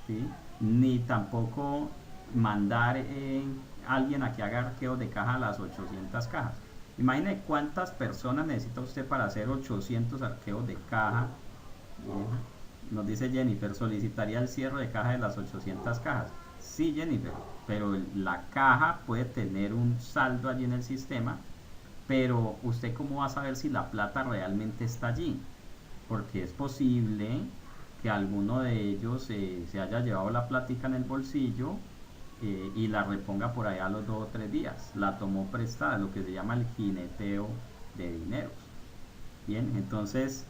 ¿sí? Ni tampoco mandar a alguien a que haga arqueo de caja a las 800 cajas. Imagine cuántas personas necesita usted para hacer 800 arqueos de caja. Nos dice Jennifer, solicitaría el cierre de caja de las 800 cajas. Sí, Jennifer, pero la caja puede tener un saldo allí en el sistema, pero usted cómo va a saber si la plata realmente está allí, porque es posible que alguno de ellos se haya llevado la plática en el bolsillo y la reponga por allá a los 2 o 3 días, la tomó prestada, lo que se llama el jineteo de dineros. Bien, entonces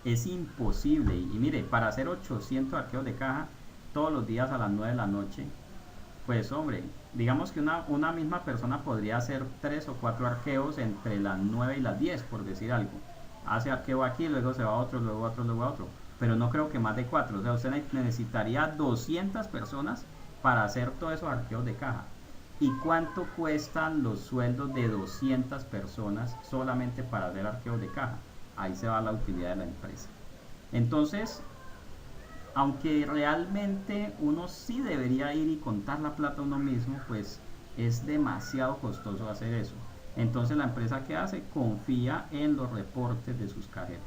es imposible, y mire, para hacer 800 arqueos de caja todos los días a las 9 de la noche, pues hombre, digamos que una misma persona podría hacer 3 o 4 arqueos entre las 9 y las 10, por decir algo. Hace arqueo aquí, luego se va a otro, luego a otro, luego a otro, pero no creo que más de 4. O sea, usted necesitaría 200 personas para hacer todos esos arqueos de caja. ¿Y cuánto cuestan los sueldos de 200 personas solamente para hacer arqueos de caja? Ahí se va la utilidad de la empresa. Entonces, aunque realmente uno sí debería ir y contar la plata uno mismo, pues es demasiado costoso hacer eso. Entonces la empresa, que hace, confía en los reportes de sus cajeros.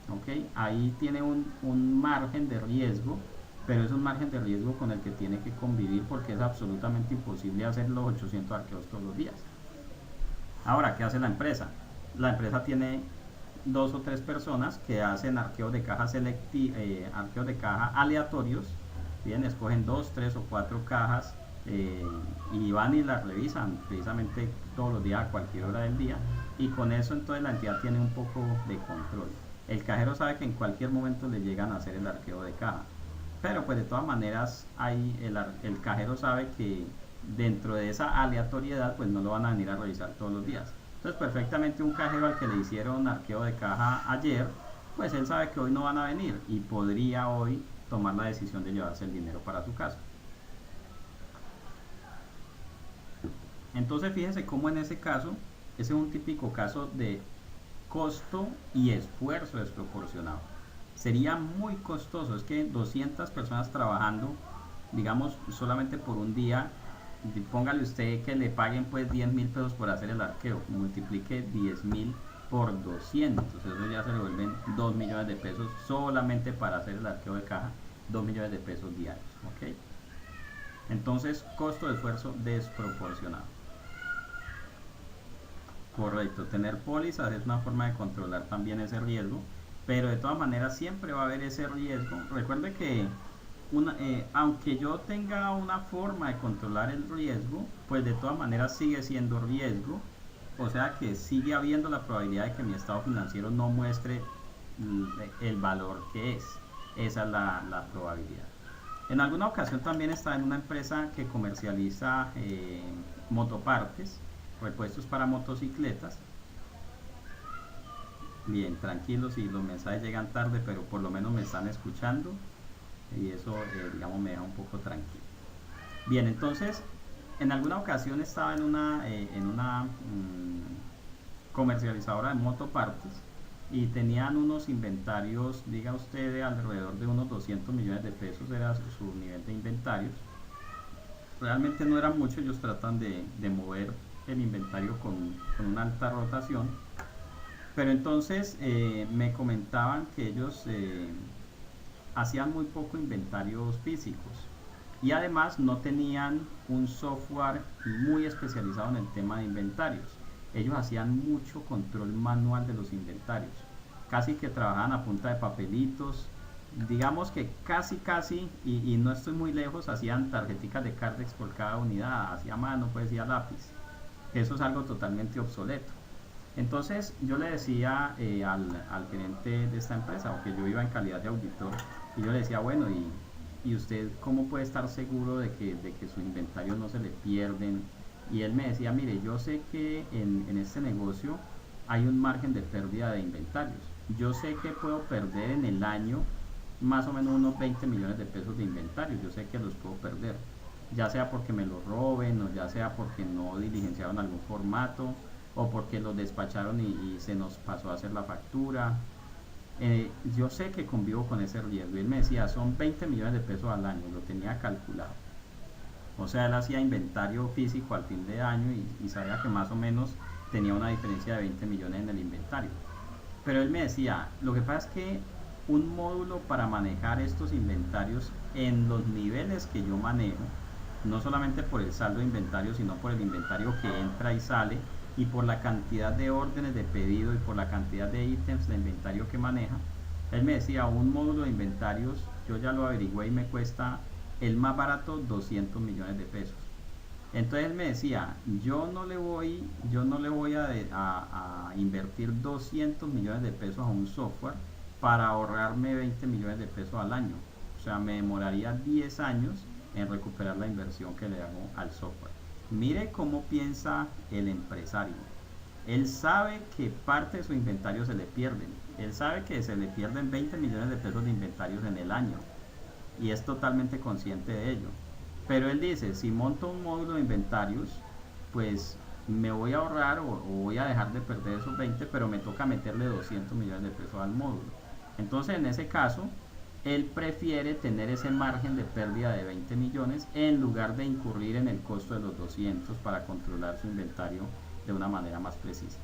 ¿Ok? Ahí tiene un margen de riesgo, pero es un margen de riesgo con el que tiene que convivir, porque es absolutamente imposible hacer los 800 arqueos todos los días. Ahora, ¿qué hace la empresa? La empresa tiene 2 o 3 personas que hacen arqueos de caja arqueos de caja aleatorios. Bien, escogen 2, 3 o 4 cajas y van y las revisan precisamente todos los días a cualquier hora del día, y con eso entonces la entidad tiene un poco de control. El cajero sabe que en cualquier momento le llegan a hacer el arqueo de caja, pero pues de todas maneras el cajero sabe que dentro de esa aleatoriedad pues no lo van a venir a revisar todos los días. Entonces perfectamente un cajero al que le hicieron arqueo de caja ayer, pues él sabe que hoy no van a venir y podría hoy tomar la decisión de llevarse el dinero para su casa. Entonces fíjense cómo en ese caso, ese es un típico caso de costo y esfuerzo desproporcionado. Sería muy costoso, es que 200 personas trabajando, digamos, solamente por un día, póngale usted que le paguen pues 10.000 pesos por hacer el arqueo, multiplique 10.000 por 200, eso ya se le vuelven 2 millones de pesos solamente para hacer el arqueo de caja, 2 millones de pesos diarios. ¿Ok? Entonces, costo de esfuerzo desproporcionado. Correcto, tener pólizas es una forma de controlar también ese riesgo, pero de todas maneras siempre va a haber ese riesgo. Recuerde que aunque yo tenga una forma de controlar el riesgo, pues de todas maneras sigue siendo riesgo, o sea que sigue habiendo la probabilidad de que mi estado financiero no muestre el valor que es. Esa es la probabilidad. En alguna ocasión también estaba en una empresa que comercializa motopartes, repuestos para motocicletas. Bien, tranquilos si los mensajes llegan tarde, pero por lo menos me están escuchando y eso, digamos, me deja un poco tranquilo. Bien, entonces, en alguna ocasión estaba en una comercializadora de motopartes y tenían unos inventarios, diga usted, de alrededor de unos 200 millones de pesos era su nivel de inventarios. Realmente no era mucho, ellos tratan de mover el inventario con una alta rotación, pero entonces me comentaban que ellos hacían muy poco inventarios físicos y además no tenían un software muy especializado en el tema de inventarios. Ellos hacían mucho control manual de los inventarios, casi que trabajaban a punta de papelitos, digamos que casi, y no estoy muy lejos, hacían tarjeticas de Cardex por cada unidad, hacía mano, pues, y a lápiz. Eso es algo totalmente obsoleto. Entonces yo le decía al gerente de esta empresa, aunque yo iba en calidad de auditor, y yo le decía, bueno, y usted cómo puede estar seguro de que su inventario no se le pierden. Y él me decía, mire, yo sé que en este negocio hay un margen de pérdida de inventarios. Yo sé que puedo perder en el año más o menos unos 20 millones de pesos de inventarios. Yo sé que los puedo perder, ya sea porque me los roben o ya sea porque no diligenciaron algún formato o porque los despacharon y se nos pasó a hacer la factura. Yo sé que convivo con ese riesgo. Y él me decía, son 20 millones de pesos al año, lo tenía calculado. O sea, él hacía inventario físico al fin de año y sabía que más o menos tenía una diferencia de 20 millones en el inventario. Pero él me decía, lo que pasa es que un módulo para manejar estos inventarios en los niveles que yo manejo, no solamente por el saldo de inventario, sino por el inventario que entra y sale, y por la cantidad de órdenes de pedido y por la cantidad de ítems de inventario que maneja, él me decía, un módulo de inventarios, yo ya lo averigüé y me cuesta el más barato 200 millones de pesos. Entonces él me decía, yo no le voy a invertir 200 millones de pesos a un software para ahorrarme 20 millones de pesos al año. O sea, me demoraría 10 años en recuperar la inversión que le hago al software. Mire cómo piensa el empresario. Él sabe que parte de su inventario se le pierden. Él sabe que se le pierden 20 millones de pesos de inventarios en el año. Y es totalmente consciente de ello. Pero él dice, si monto un módulo de inventarios, pues me voy a ahorrar o voy a dejar de perder esos 20, pero me toca meterle 200 millones de pesos al módulo. Entonces, en ese caso, él prefiere tener ese margen de pérdida de 20 millones en lugar de incurrir en el costo de los 200 para controlar su inventario de una manera más precisa.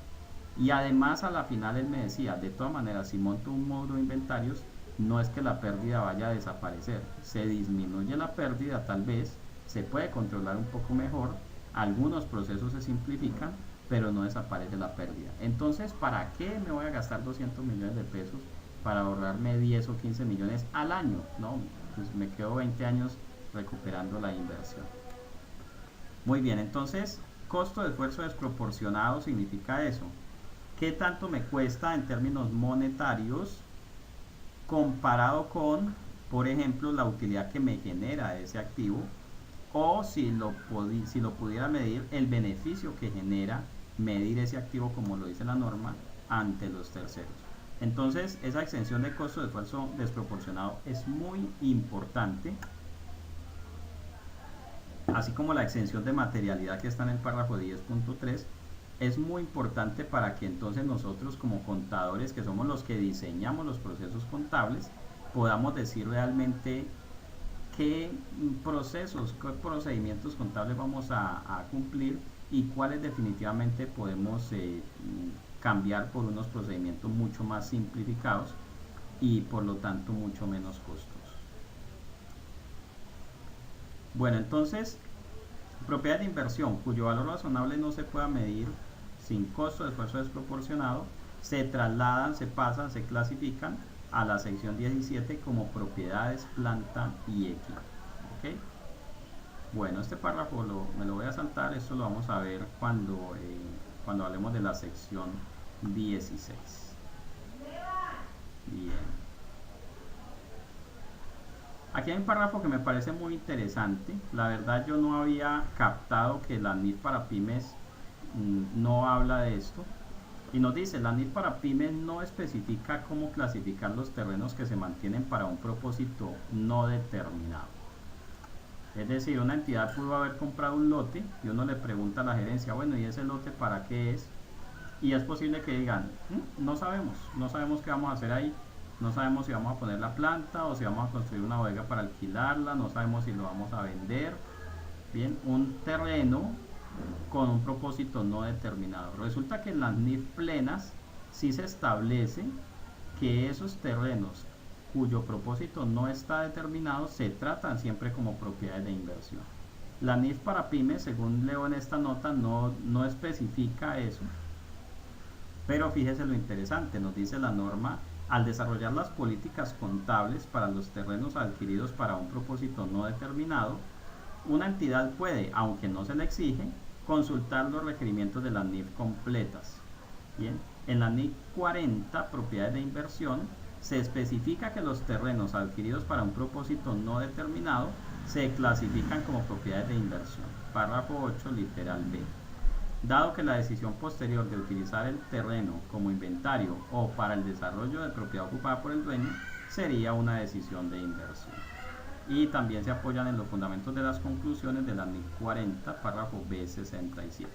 Y además a la final él me decía, de todas maneras, si monto un módulo de inventarios, no es que la pérdida vaya a desaparecer, se disminuye la pérdida tal vez, se puede controlar un poco mejor, algunos procesos se simplifican, pero no desaparece la pérdida. Entonces, ¿para qué me voy a gastar 200 millones de pesos para ahorrarme 10 o 15 millones al año? No, pues me quedo 20 años recuperando la inversión. Muy bien, entonces, costo de esfuerzo desproporcionado significa eso. ¿Qué tanto me cuesta en términos monetarios comparado con, por ejemplo, la utilidad que me genera ese activo? O si lo pudiera medir, el beneficio que genera medir ese activo, como lo dice la norma, ante los terceros. Entonces, esa exención de costo de esfuerzo desproporcionado es muy importante, así como la exención de materialidad que está en el párrafo 10.3, es muy importante para que entonces nosotros como contadores, que somos los que diseñamos los procesos contables, podamos decir realmente qué procesos, qué procedimientos contables vamos a cumplir y cuáles definitivamente podemos cambiar por unos procedimientos mucho más simplificados y por lo tanto mucho menos costosos. Bueno, entonces, propiedades de inversión cuyo valor razonable no se pueda medir sin costo de esfuerzo desproporcionado, se trasladan, se pasan, se clasifican a la sección 17 como propiedades, planta y equipo. ¿Okay? Bueno, este párrafo me lo voy a saltar, esto lo vamos a ver cuando hablemos de la sección 16. Bien. Aquí hay un párrafo que me parece muy interesante. La verdad yo no había captado que la NIF para pymes no habla de esto. Y nos dice, la NIF para pymes no especifica cómo clasificar los terrenos que se mantienen para un propósito no determinado. Es decir, una entidad pudo haber comprado un lote y uno le pregunta a la gerencia, bueno, ¿y ese lote para qué es? Y es posible que digan, no sabemos, no sabemos qué vamos a hacer ahí, no sabemos si vamos a poner la planta o si vamos a construir una bodega para alquilarla, no sabemos si lo vamos a vender. Bien, un terreno con un propósito no determinado. Resulta que en las NIF plenas sí se establece que esos terrenos cuyo propósito no está determinado se tratan siempre como propiedades de inversión. La NIF para pymes, según leo en esta nota, no especifica eso, pero fíjese lo interesante, nos dice la norma, al desarrollar las políticas contables para los terrenos adquiridos para un propósito no determinado, una entidad puede, aunque no se le exige, consultar los requerimientos de las NIF completas. Bien, en la NIF 40, propiedades de inversión, se especifica que los terrenos adquiridos para un propósito no determinado se clasifican como propiedades de inversión. Párrafo 8, literal B. Dado que la decisión posterior de utilizar el terreno como inventario o para el desarrollo de propiedad ocupada por el dueño sería una decisión de inversión. Y también se apoyan en los fundamentos de las conclusiones de la NIF 40, párrafo B 67.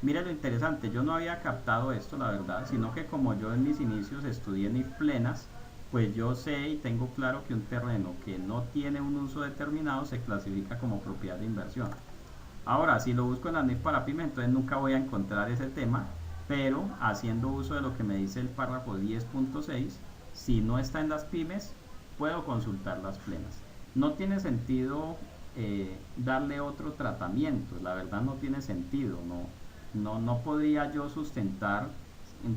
Mire lo interesante, yo no había captado esto, la verdad, sino que como yo en mis inicios estudié NIF plenas, pues yo sé y tengo claro que un terreno que no tiene un uso determinado se clasifica como propiedad de inversión. Ahora, si lo busco en la NIF para pymes, entonces nunca voy a encontrar ese tema, pero haciendo uso de lo que me dice el párrafo 10.6, si no está en las pymes, puedo consultar las plenas. No tiene sentido darle otro tratamiento, la verdad no tiene sentido, no podría yo sustentar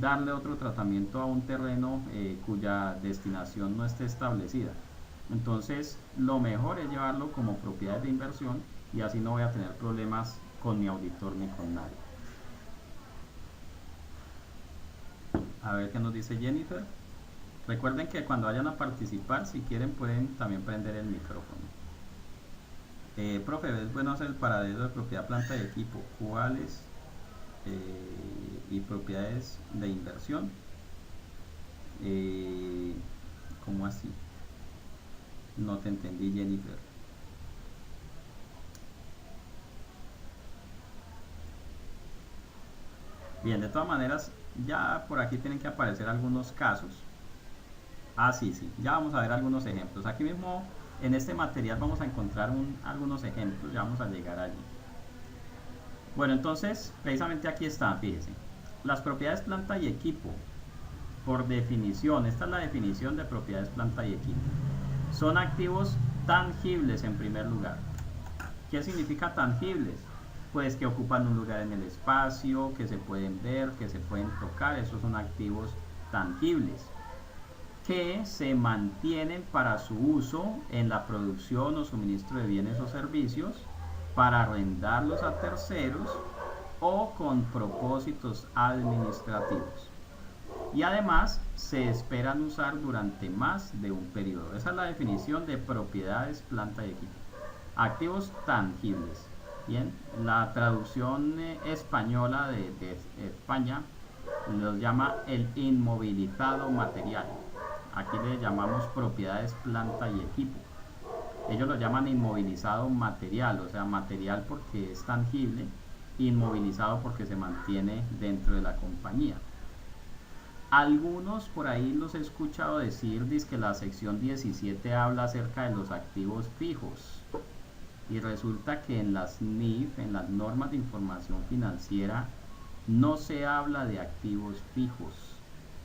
darle otro tratamiento a un terreno cuya destinación no esté establecida. Entonces, lo mejor es llevarlo como propiedad de inversión y así no voy a tener problemas con mi auditor ni con nadie. A ver qué nos dice Jennifer. Recuerden que cuando vayan a participar, si quieren pueden también prender el micrófono. Profe, es bueno hacer el paradero de propiedad, planta y equipo. ¿Cuáles? Y propiedades de inversión. ¿Cómo así? No te entendí, Jennifer. Bien, de todas maneras, ya por aquí tienen que aparecer algunos casos. Sí, ya vamos a ver algunos ejemplos. Aquí mismo en este material vamos a encontrar algunos ejemplos, ya vamos a llegar allí. Bueno, entonces, precisamente aquí están, fíjense. Las propiedades planta y equipo, por definición, esta es la definición de propiedades planta y equipo. Son activos tangibles en primer lugar. ¿Qué significa tangibles? Pues que ocupan un lugar en el espacio, que se pueden ver, que se pueden tocar, esos son activos tangibles. Que se mantienen para su uso en la producción o suministro de bienes o servicios, para arrendarlos a terceros o con propósitos administrativos. Y además se esperan usar durante más de un periodo. Esa es la definición de propiedades, planta y equipo. Activos tangibles. Bien, la traducción española de España los llama el inmovilizado material. Aquí le llamamos propiedades, planta y equipo. Ellos lo llaman inmovilizado material, o sea, material porque es tangible, inmovilizado porque se mantiene dentro de la compañía. Algunos por ahí los he escuchado decir que la sección 17 habla acerca de los activos fijos. Y resulta que en las NIF, en las normas de información financiera, no se habla de activos fijos.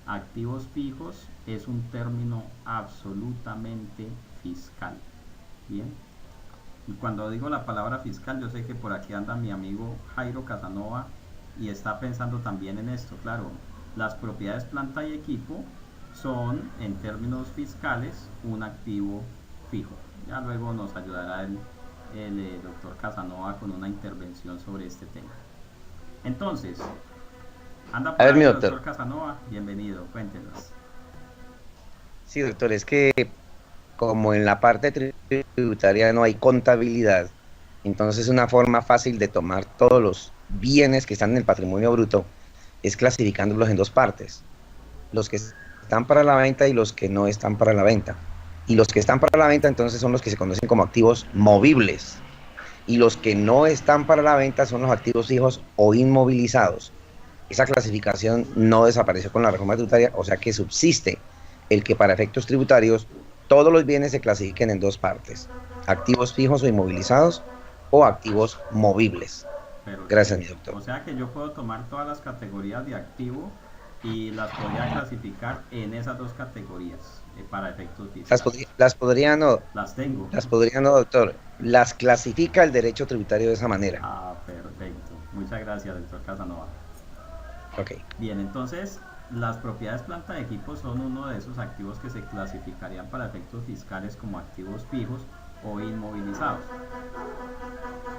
Activos fijos es un término absolutamente fiscal. Bien, y cuando digo la palabra fiscal, yo sé que por aquí anda mi amigo Jairo Casanova y está pensando también en esto. Claro, las propiedades planta y equipo son en términos fiscales un activo fijo. Ya luego nos ayudará el doctor Casanova con una intervención sobre este tema. Entonces, anda por ahí, doctor Casanova, bienvenido, cuéntenos. Sí, doctor, es que como en la parte tributaria no hay contabilidad, entonces una forma fácil de tomar todos los bienes que están en el patrimonio bruto es clasificándolos en dos partes: los que están para la venta y los que no están para la venta. Y los que están para la venta entonces son los que se conocen como activos movibles. Y los que no están para la venta son los activos fijos o inmovilizados. Esa clasificación no desapareció con la reforma tributaria, o sea que subsiste el que para efectos tributarios todos los bienes se clasifiquen en dos partes: activos fijos o inmovilizados o activos movibles. Gracias, mi Perfecto. doctor. O sea que yo puedo tomar todas las categorías de activo y las podría clasificar en esas dos categorías para efectos fiscales. No, Las tengo. las podría no, doctor. Las clasifica el derecho tributario de esa manera. Ah, perfecto. Muchas gracias, doctor Casanova. Ok. Bien, entonces las propiedades planta de equipo son uno de esos activos que se clasificarían para efectos fiscales como activos fijos o inmovilizados.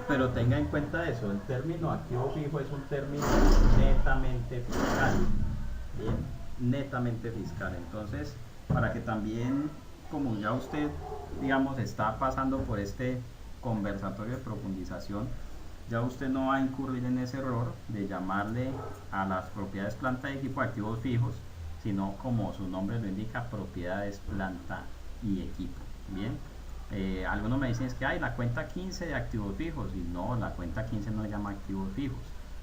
Pero tenga en cuenta eso, el término activo fijo es un término netamente fiscal. Bien, netamente fiscal. Entonces, para que también, como ya usted, digamos, está pasando por este conversatorio de profundización, ya usted no va a incurrir en ese error de llamarle a las propiedades planta de equipo activos fijos, sino como su nombre lo indica, propiedades planta y equipo. Bien, algunos me dicen es que hay la cuenta 15 de activos fijos, y no, la cuenta 15 no se llama activos fijos.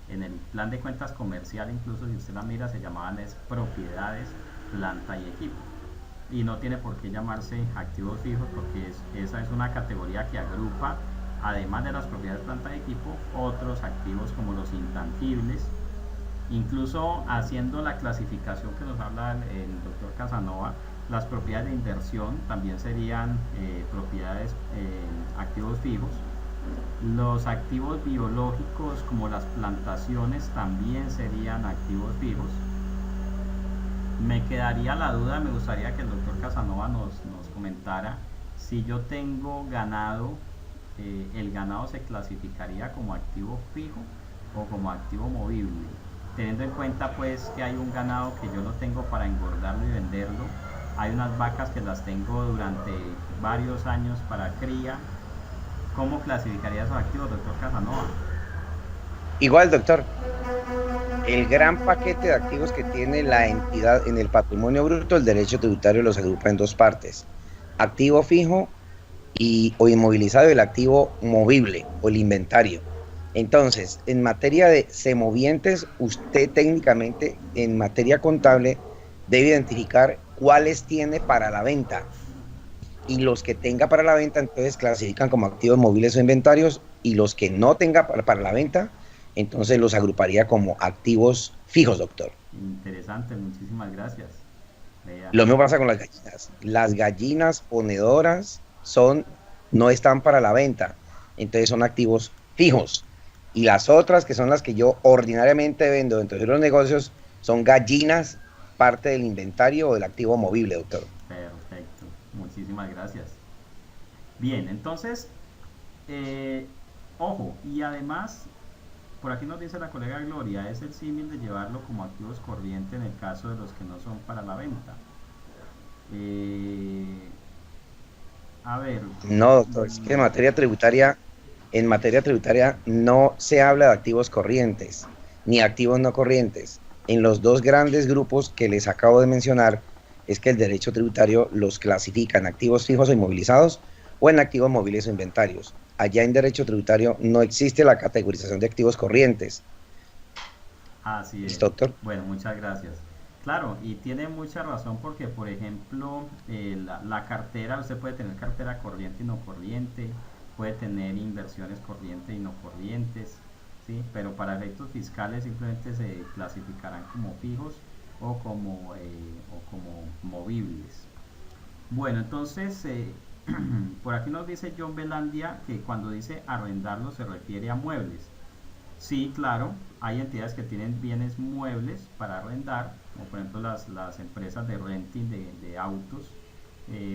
En el plan de cuentas comercial, incluso si usted la mira, se llamaban es propiedades planta y equipo, y no tiene por qué llamarse activos fijos, porque esa es una categoría que agrupa, además de las propiedades planta y equipo, otros activos como los intangibles. Incluso haciendo la clasificación que nos habla el doctor Casanova, las propiedades de inversión también serían propiedades, activos fijos. Los activos biológicos como las plantaciones también serían activos fijos. Me quedaría la duda, me gustaría que el doctor Casanova nos comentara si yo tengo ganado, el ganado se clasificaría como activo fijo o como activo movible, teniendo en cuenta pues que hay un ganado que yo lo tengo para engordarlo y venderlo, hay unas vacas que las tengo durante varios años para cría. ¿Cómo clasificaría esos activos, doctor Casanova? Igual, doctor, el gran paquete de activos que tiene la entidad en el patrimonio bruto, el derecho tributario los agrupa en dos partes: activo fijo o inmovilizado, y el activo movible o el inventario. Entonces, en materia de semovientes, usted técnicamente, en materia contable, debe identificar cuáles tiene para la venta. Y los que tenga para la venta, entonces clasifican como activos móviles o inventarios, y los que no tenga para la venta, entonces los agruparía como activos fijos, doctor. Interesante, muchísimas gracias. Vea. Lo mismo pasa con las gallinas. Las gallinas ponedoras no están para la venta, entonces son activos fijos. Y las otras, que son las que yo ordinariamente vendo dentro de los negocios, son gallinas, parte del inventario o del activo movible, doctor. Perfecto, muchísimas gracias. Bien, entonces, ojo, y además, por aquí nos dice la colega Gloria, es el símil de llevarlo como activos corrientes en el caso de los que no son para la venta. Eh, a ver. No, doctor, es que en materia tributaria no se habla de activos corrientes ni activos no corrientes. En los dos grandes grupos que les acabo de mencionar, es que el derecho tributario los clasifica en activos fijos o inmovilizados o en activos móviles o inventarios. Allá en derecho tributario no existe la categorización de activos corrientes. Así es. ¿Listo, doctor? Bueno, muchas gracias. Claro, y tiene mucha razón porque, por ejemplo, la cartera, usted puede tener cartera corriente y no corriente, puede tener inversiones corrientes y no corrientes, ¿sí? Pero para efectos fiscales simplemente se clasificarán como fijos o como movibles. Bueno, entonces, por aquí nos dice John Belandia que cuando dice arrendarlo se refiere a muebles. Sí, claro, hay entidades que tienen bienes muebles para arrendar, como por ejemplo las empresas de renting de autos,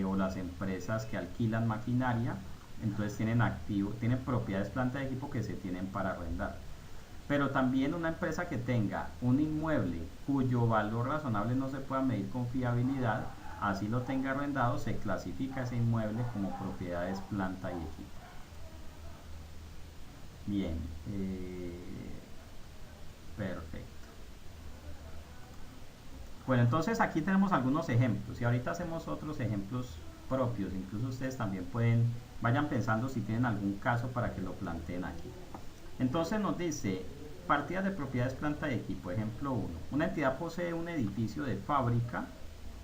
o las empresas que alquilan maquinaria, entonces tienen propiedades planta de equipo que se tienen para arrendar. Pero también una empresa que tenga un inmueble cuyo valor razonable no se pueda medir con fiabilidad, así lo tenga arrendado, se clasifica ese inmueble como propiedades, planta y equipo. Bien, perfecto. Bueno, entonces aquí tenemos algunos ejemplos y ahorita hacemos otros ejemplos propios. Incluso ustedes también vayan pensando si tienen algún caso para que lo planteen aquí. Entonces nos dice, partidas de propiedades, planta y equipo. Ejemplo 1. Una entidad posee un edificio de fábrica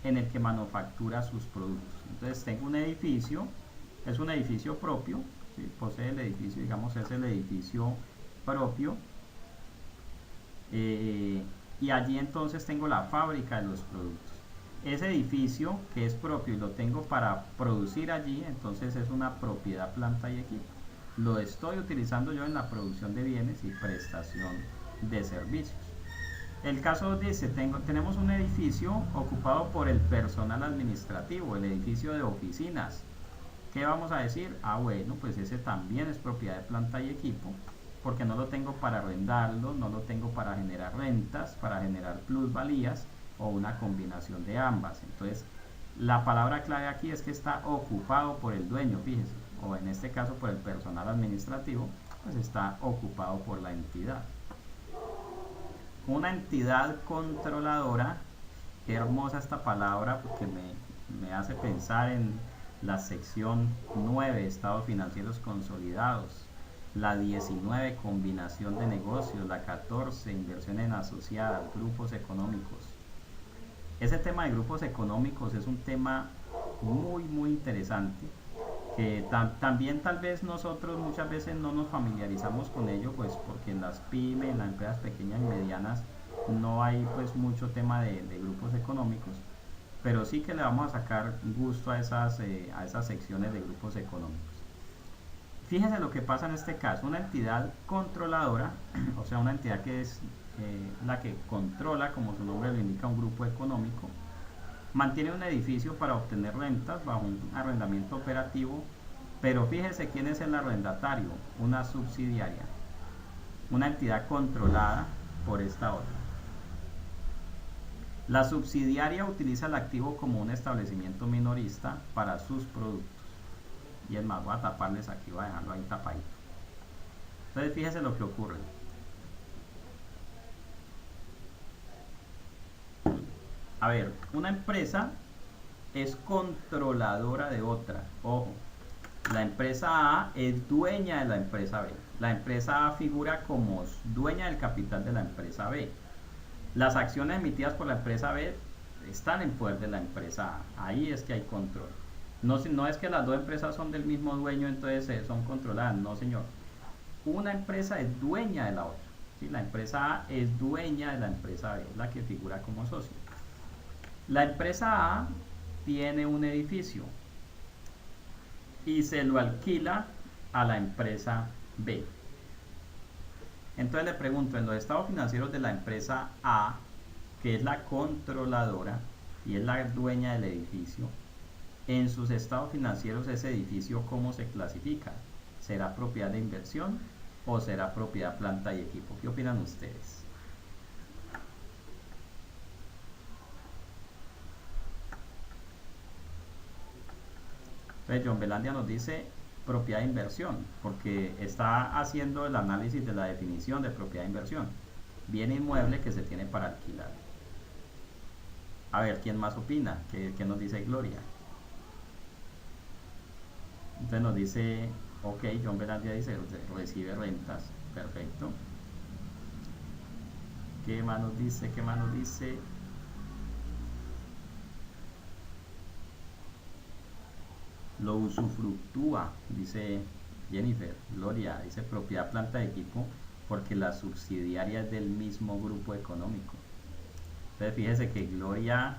en el que manufactura sus productos. Entonces tengo un edificio, es un edificio propio, ¿sí? Posee el edificio, digamos es el edificio propio, y allí entonces tengo la fábrica de los productos. Ese edificio que es propio y lo tengo para producir allí, entonces es una propiedad, planta y equipo. Lo estoy utilizando yo en la producción de bienes y prestación de servicios. El caso dice, tenemos un edificio ocupado por el personal administrativo, el edificio de oficinas. ¿Qué vamos a decir? Bueno, pues ese también es propiedad de planta y equipo, porque no lo tengo para arrendarlo, no lo tengo para generar rentas, para generar plusvalías o una combinación de ambas. Entonces, la palabra clave aquí es que está ocupado por el dueño, fíjese, o en este caso por el personal administrativo, pues está ocupado por la entidad. Una entidad controladora, qué hermosa esta palabra porque me hace pensar en la sección 9, estados financieros consolidados, la 19, combinación de negocios, la 14, inversión en asociadas, grupos económicos. Ese tema de grupos económicos es un tema muy interesante, que también tal vez nosotros muchas veces no nos familiarizamos con ello, pues porque en las pymes, en las empresas pequeñas y medianas no hay pues mucho tema de grupos económicos, pero sí que le vamos a sacar gusto a esas secciones de grupos económicos. Fíjense lo que pasa en este caso, una entidad controladora, o sea, una entidad que es la que controla, como su nombre lo indica, un grupo económico, mantiene un edificio para obtener rentas bajo un arrendamiento operativo, pero fíjese quién es el arrendatario, una subsidiaria, una entidad controlada por esta otra. La subsidiaria utiliza el activo como un establecimiento minorista para sus productos. Y es más, voy a taparles aquí, voy a dejarlo ahí tapadito. Entonces fíjese lo que ocurre. A ver, una empresa es controladora de otra. Ojo, la empresa A es dueña de la empresa B. La empresa A figura como dueña del capital de la empresa B. Las acciones emitidas por la empresa B están en poder de la empresa A. Ahí es que hay control. No es que las dos empresas son del mismo dueño, entonces son controladas. No, señor. Una empresa es dueña de la otra. ¿Sí? La empresa A es dueña de la empresa B, la que figura como socio. La empresa A tiene un edificio y se lo alquila a la empresa B. Entonces le pregunto, en los estados financieros de la empresa A, que es la controladora y es la dueña del edificio, en sus estados financieros ese edificio, ¿cómo se clasifica? ¿Será propiedad de inversión o será propiedad, planta y equipo? ¿Qué opinan ustedes? Entonces John Belandia nos dice propiedad de inversión, porque está haciendo el análisis de la definición de propiedad de inversión. Bien inmueble que se tiene para alquilar. A ver, ¿quién más opina? ¿Qué nos dice Gloria? Entonces nos dice, ok, John Belandia dice, recibe rentas. Perfecto. ¿Qué más nos dice? ¿Qué más nos dice? Lo usufructúa, dice Jennifer. Gloria dice propiedad, planta de equipo, porque la subsidiaria es del mismo grupo económico. Entonces fíjese que Gloria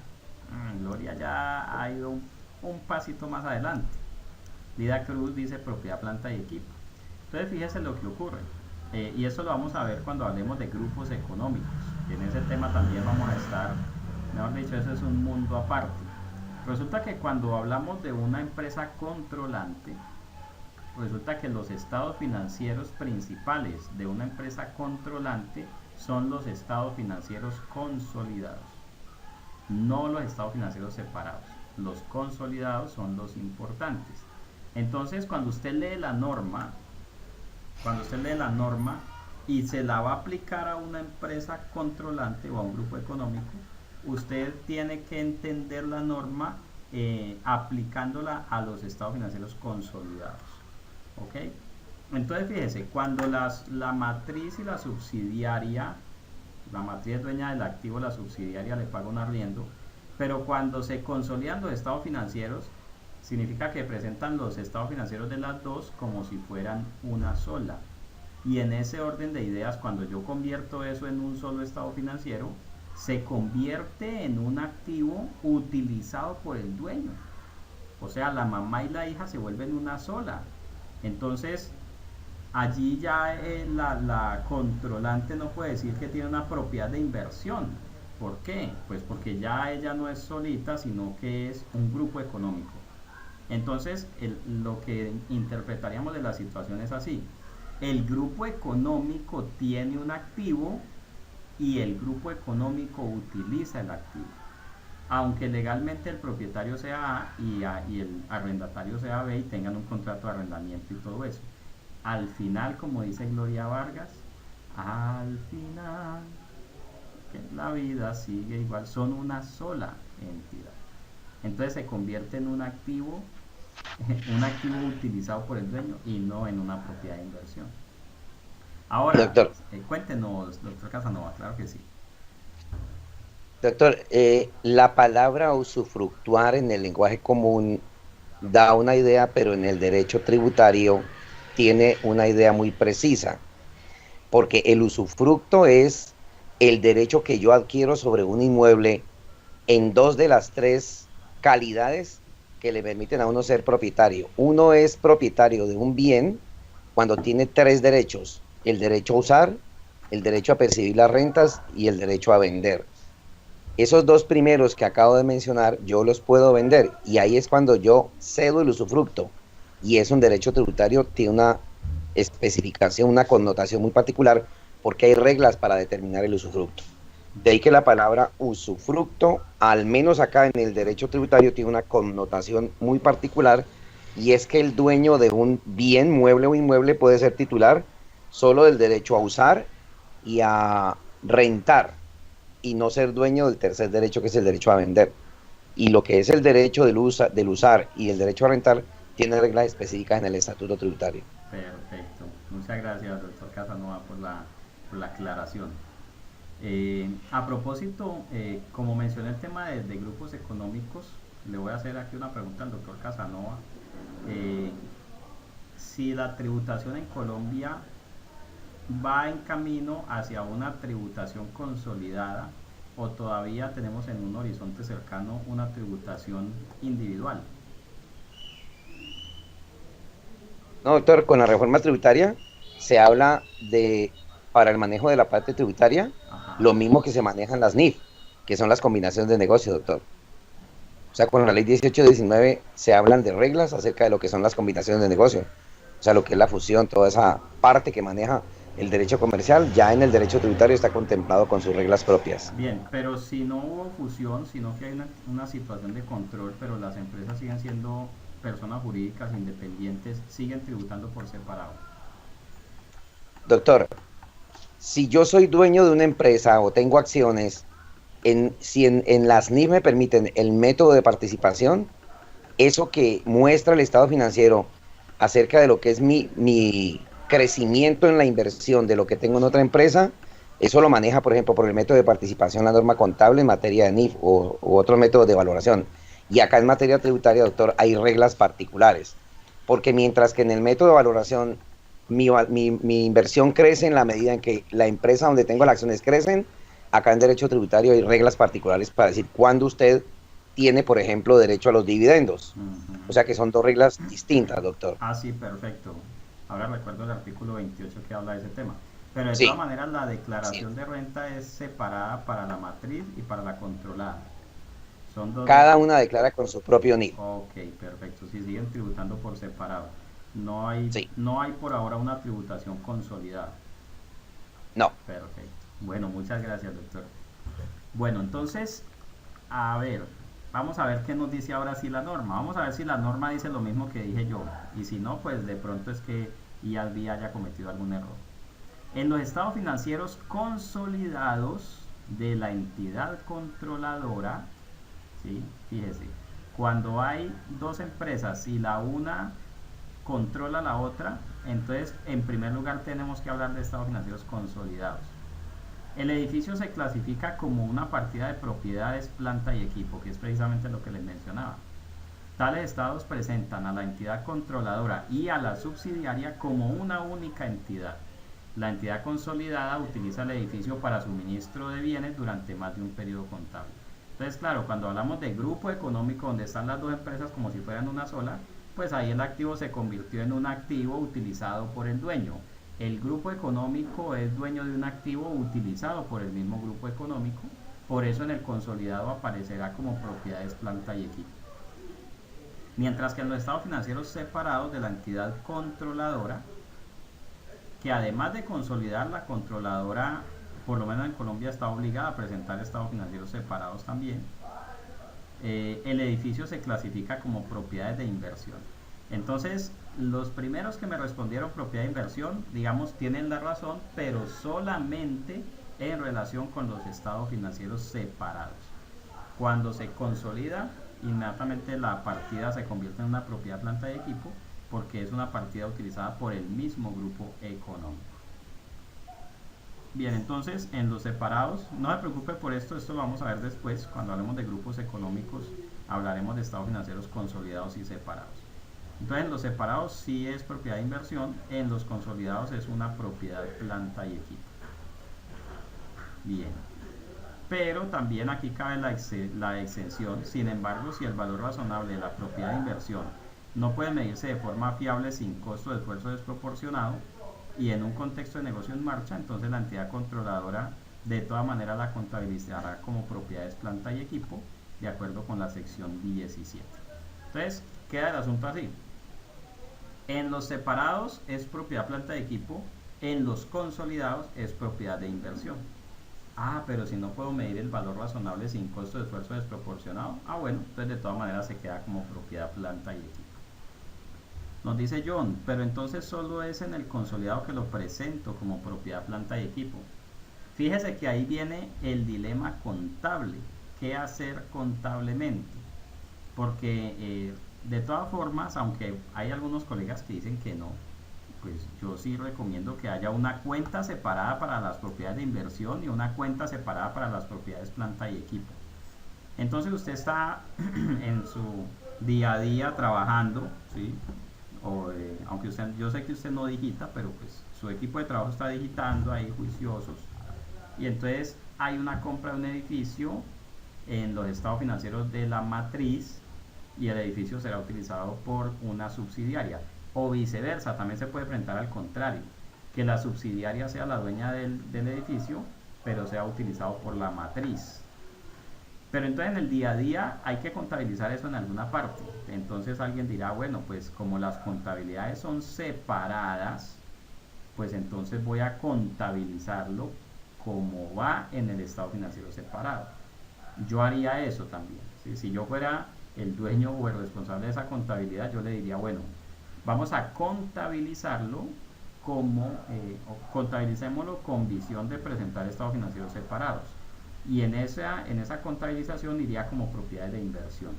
ya ha ido un pasito más adelante. Lida Cruz dice propiedad, planta y equipo. Entonces fíjese lo que ocurre, y eso lo vamos a ver cuando hablemos de grupos económicos. En ese tema también vamos a estar, mejor dicho, eso es un mundo aparte. Resulta que cuando hablamos de una empresa controlante, resulta que los estados financieros principales de una empresa controlante son los estados financieros consolidados, no los estados financieros separados. Los consolidados son los importantes. Entonces, cuando usted lee la norma y se la va a aplicar a una empresa controlante o a un grupo económico, usted tiene que entender la norma aplicándola a los estados financieros consolidados. ¿Ok? Entonces, fíjese, cuando la matriz y la subsidiaria, la matriz es dueña del activo, la subsidiaria le paga un arriendo, pero cuando se consolidan los estados financieros, significa que presentan los estados financieros de las dos como si fueran una sola. Y en ese orden de ideas, cuando yo convierto eso en un solo estado financiero, se convierte en un activo utilizado por el dueño. O sea, la mamá y la hija se vuelven una sola. Entonces, allí ya la controlante no puede decir que tiene una propiedad de inversión. ¿Por qué? Pues porque ya ella no es solita, sino que es un grupo económico. Entonces, lo que interpretaríamos de la situación es así. El grupo económico tiene un activo y el grupo económico utiliza el activo. Aunque legalmente el propietario sea A y el arrendatario sea B y tengan un contrato de arrendamiento y todo eso. Al final, como dice Gloria Vargas, al final, que la vida sigue igual, son una sola entidad. Entonces se convierte en un activo utilizado por el dueño y no en una propiedad de inversión. Ahora, Doctor, cuéntenos, doctor Casanova, claro que sí. doctor, la palabra usufructuar en el lenguaje común da una idea, pero en el derecho tributario tiene una idea muy precisa, porque el usufructo es el derecho que yo adquiero sobre un inmueble en dos de las tres calidades que le permiten a uno ser propietario. Uno es propietario de un bien cuando tiene tres derechos: el derecho a usar, el derecho a percibir las rentas y el derecho a vender. Esos dos primeros que acabo de mencionar, yo los puedo vender, y ahí es cuando yo cedo el usufructo, y es un derecho tributario, tiene una especificación, una connotación muy particular, porque hay reglas para determinar el usufructo. De ahí que la palabra usufructo, al menos acá en el derecho tributario, tiene una connotación muy particular, y es que el dueño de un bien mueble o inmueble puede ser titular solo del derecho a usar y a rentar, y no ser dueño del tercer derecho, que es el derecho a vender. Y lo que es el derecho del usar y el derecho a rentar tiene reglas específicas en el estatuto tributario. Perfecto. Muchas gracias, doctor Casanova, por la aclaración. A propósito, como mencioné el tema de grupos económicos, le voy a hacer aquí una pregunta al doctor Casanova. Si la tributación en Colombia va en camino hacia una tributación consolidada o todavía tenemos en un horizonte cercano una tributación individual. No, doctor, con la reforma tributaria se habla de, para el manejo de la parte tributaria, Ajá. lo mismo que se manejan las NIF, que son las combinaciones de negocios, doctor. O sea, con la ley 1819 se hablan de reglas acerca de lo que son las combinaciones de negocio. O sea, lo que es la fusión, toda esa parte que maneja el derecho comercial, ya en el derecho tributario está contemplado con sus reglas propias. Bien, pero si no hubo fusión, sino que hay una situación de control, pero las empresas siguen siendo personas jurídicas independientes, siguen tributando por separado. Doctor, si yo soy dueño de una empresa o tengo acciones, si en las NIF me permiten el método de participación, eso que muestra el estado financiero acerca de lo que es mi crecimiento en la inversión de lo que tengo en otra empresa, eso lo maneja, por ejemplo, por el método de participación, la norma contable en materia de NIF u otro método de valoración. Y acá en materia tributaria, doctor, hay reglas particulares, porque mientras que en el método de valoración mi inversión crece en la medida en que la empresa donde tengo las acciones crecen, acá en derecho tributario hay reglas particulares para decir cuándo usted tiene, por ejemplo, derecho a los dividendos. O sea que son dos reglas distintas, doctor. Ah, sí, perfecto. Ahora recuerdo el artículo 28 que habla de ese tema. Pero de Sí, todas maneras la sí. declaración de renta es separada para la matriz y para la controlada. Son dos. Cada una declara con su propio NIF. Ok, perfecto. Si siguen tributando por separado. No hay, Sí. no hay por ahora una tributación consolidada. No. Perfecto. Bueno, muchas gracias, doctor. Bueno, entonces, a ver, Vamos a ver qué nos dice ahora sí la norma. Vamos a ver si la norma dice lo mismo que dije yo. Y si no, pues de pronto es que IASB haya cometido algún error. En los estados financieros consolidados de la entidad controladora, ¿sí? Fíjese, cuando hay dos empresas y la una controla a la otra, entonces en primer lugar tenemos que hablar de estados financieros consolidados. El edificio se clasifica como una partida de propiedades, planta y equipo, que es precisamente lo que les mencionaba. Tales estados presentan a la entidad controladora y a la subsidiaria como una única entidad. La entidad consolidada utiliza el edificio para suministro de bienes durante más de un periodo contable. Entonces, claro, cuando hablamos de grupo económico donde están las dos empresas como si fueran una sola, pues ahí el activo se convirtió en un activo utilizado por el dueño. El grupo económico es dueño de un activo utilizado por el mismo grupo económico, por eso en el consolidado aparecerá como propiedades, planta y equipo. Mientras que en los estados financieros separados de la entidad controladora, que además de consolidar, la controladora, por lo menos en Colombia, está obligada a presentar estados financieros separados también, el edificio se clasifica como propiedades de inversión. Entonces, los primeros que me respondieron propiedad de inversión, digamos, tienen la razón, pero solamente en relación con los estados financieros separados. Cuando se consolida, inmediatamente la partida se convierte en una propiedad, planta y equipo, porque es una partida utilizada por el mismo grupo económico. Bien, entonces en los separados, no se preocupe por esto lo vamos a ver después, cuando hablemos de grupos económicos, hablaremos de estados financieros consolidados y separados. Entonces en los separados sí es propiedad de inversión, en los consolidados es una propiedad, planta y equipo. Bien, pero también aquí cabe la exención. Sin embargo, si el valor razonable de la propiedad de inversión no puede medirse de forma fiable sin costo de esfuerzo desproporcionado y en un contexto de negocio en marcha, entonces la entidad controladora de todas maneras la contabilizará como propiedades, planta y equipo, de acuerdo con la sección 17. Entonces queda el asunto así: en los separados es propiedad, planta y equipo, en los consolidados es propiedad de inversión. Pero si no puedo medir el valor razonable sin costo de esfuerzo desproporcionado, bueno, entonces de todas maneras se queda como propiedad, planta y equipo. Nos dice John, pero entonces solo es en el consolidado que lo presento como propiedad, planta y equipo. Fíjese que ahí viene el dilema contable. ¿Qué hacer contablemente? Porque de todas formas, aunque hay algunos colegas que dicen que no, pues yo sí recomiendo que haya una cuenta separada para las propiedades de inversión y una cuenta separada para las propiedades, planta y equipo. Entonces usted está en su día a día trabajando, ¿sí? Aunque yo sé que usted no digita, pero pues su equipo de trabajo está digitando ahí juiciosos, y entonces hay una compra de un edificio en los estados financieros de la matriz y el edificio será utilizado por una subsidiaria, o viceversa. También se puede presentar al contrario, que la subsidiaria sea la dueña del edificio pero sea utilizado por la matriz. Pero entonces en el día a día hay que contabilizar eso en alguna parte. Entonces alguien dirá, bueno, pues como las contabilidades son separadas, pues entonces voy a contabilizarlo como va en el estado financiero separado. Yo haría eso también, ¿sí? Si yo fuera el dueño o el responsable de esa contabilidad, yo le diría, bueno, vamos a contabilizarlo como, contabilicémoslo con visión de presentar estados financieros separados. Y en esa contabilización iría como propiedades de inversión.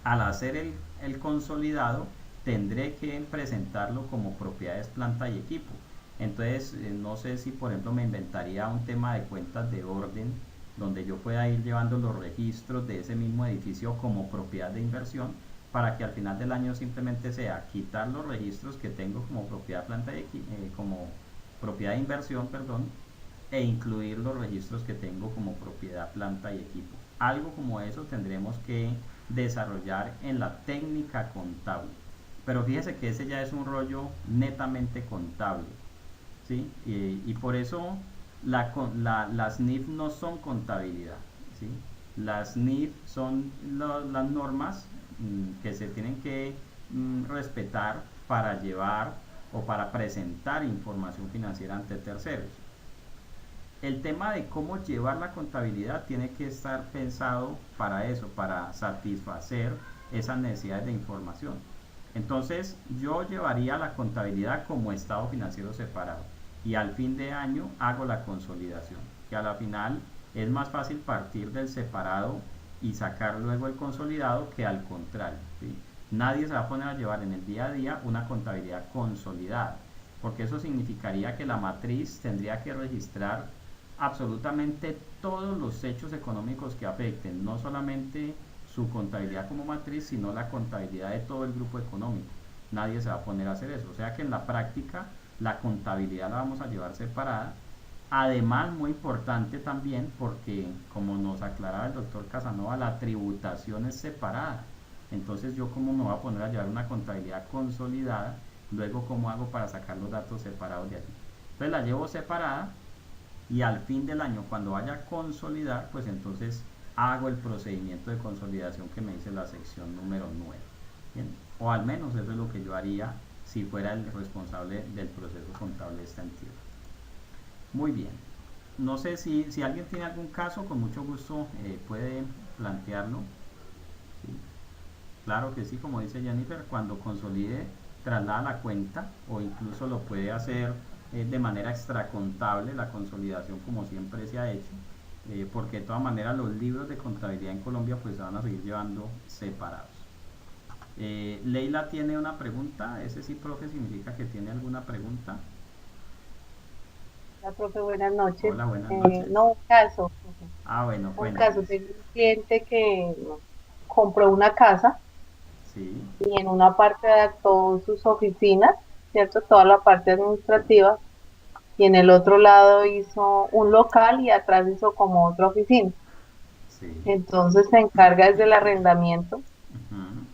Al hacer el consolidado, tendré que presentarlo como propiedades, planta y equipo. Entonces, no sé si por ejemplo me inventaría un tema de cuentas de orden, donde yo pueda ir llevando los registros de ese mismo edificio como propiedad de inversión, para que al final del año simplemente sea quitar los registros que tengo como propiedad, planta y como propiedad de inversión, perdón, e incluir los registros que tengo como propiedad, planta y equipo. Algo como eso tendremos que desarrollar en la técnica contable, pero fíjese que ese ya es un rollo netamente contable, ¿sí? Y por eso las NIF no son contabilidad, ¿sí? Las NIF son las normas que se tienen que respetar para llevar o para presentar información financiera ante terceros. El tema de cómo llevar la contabilidad tiene que estar pensado para eso, para satisfacer esas necesidades de información. Entonces, yo llevaría la contabilidad como estado financiero separado y al fin de año hago la consolidación, que a la final es más fácil partir del separado y sacar luego el consolidado que al contrario, ¿sí? Nadie se va a poner a llevar en el día a día una contabilidad consolidada, porque eso significaría que la matriz tendría que registrar absolutamente todos los hechos económicos que afecten, no solamente su contabilidad como matriz, sino la contabilidad de todo el grupo económico. Nadie se va a poner a hacer eso. O sea que en la práctica la contabilidad la vamos a llevar separada. Además, muy importante también, porque como nos aclaraba el doctor Casanova, la tributación es separada. Entonces, yo como me voy a poner a llevar una contabilidad consolidada, luego cómo hago para sacar los datos separados de allí. Entonces la llevo separada y al fin del año, cuando vaya a consolidar, pues entonces hago el procedimiento de consolidación que me dice la sección número 9. ¿Bien? O al menos eso es lo que yo haría si fuera el responsable del proceso contable de esta entidad. Muy bien. No sé si alguien tiene algún caso, con mucho gusto puede plantearlo. ¿Sí? Claro que sí, como dice Jennifer, cuando consolide, traslada la cuenta o incluso lo puede hacer de manera extracontable, la consolidación como siempre se ha hecho, porque de todas maneras los libros de contabilidad en Colombia pues se van a seguir llevando separados. Leila tiene una pregunta. Ese sí, profe, significa que tiene alguna pregunta. Hola, profe, buenas noches. Hola, buenas noches. No, un caso. Ah, bueno, Un caso, cuéntanos. tengo un cliente que compró una casa Sí, y en una parte adaptó sus oficinas, ¿cierto? Toda la parte administrativa, y en el otro lado hizo un local y atrás hizo como otra oficina. sí. Entonces se encarga desde el arrendamiento. Ujú.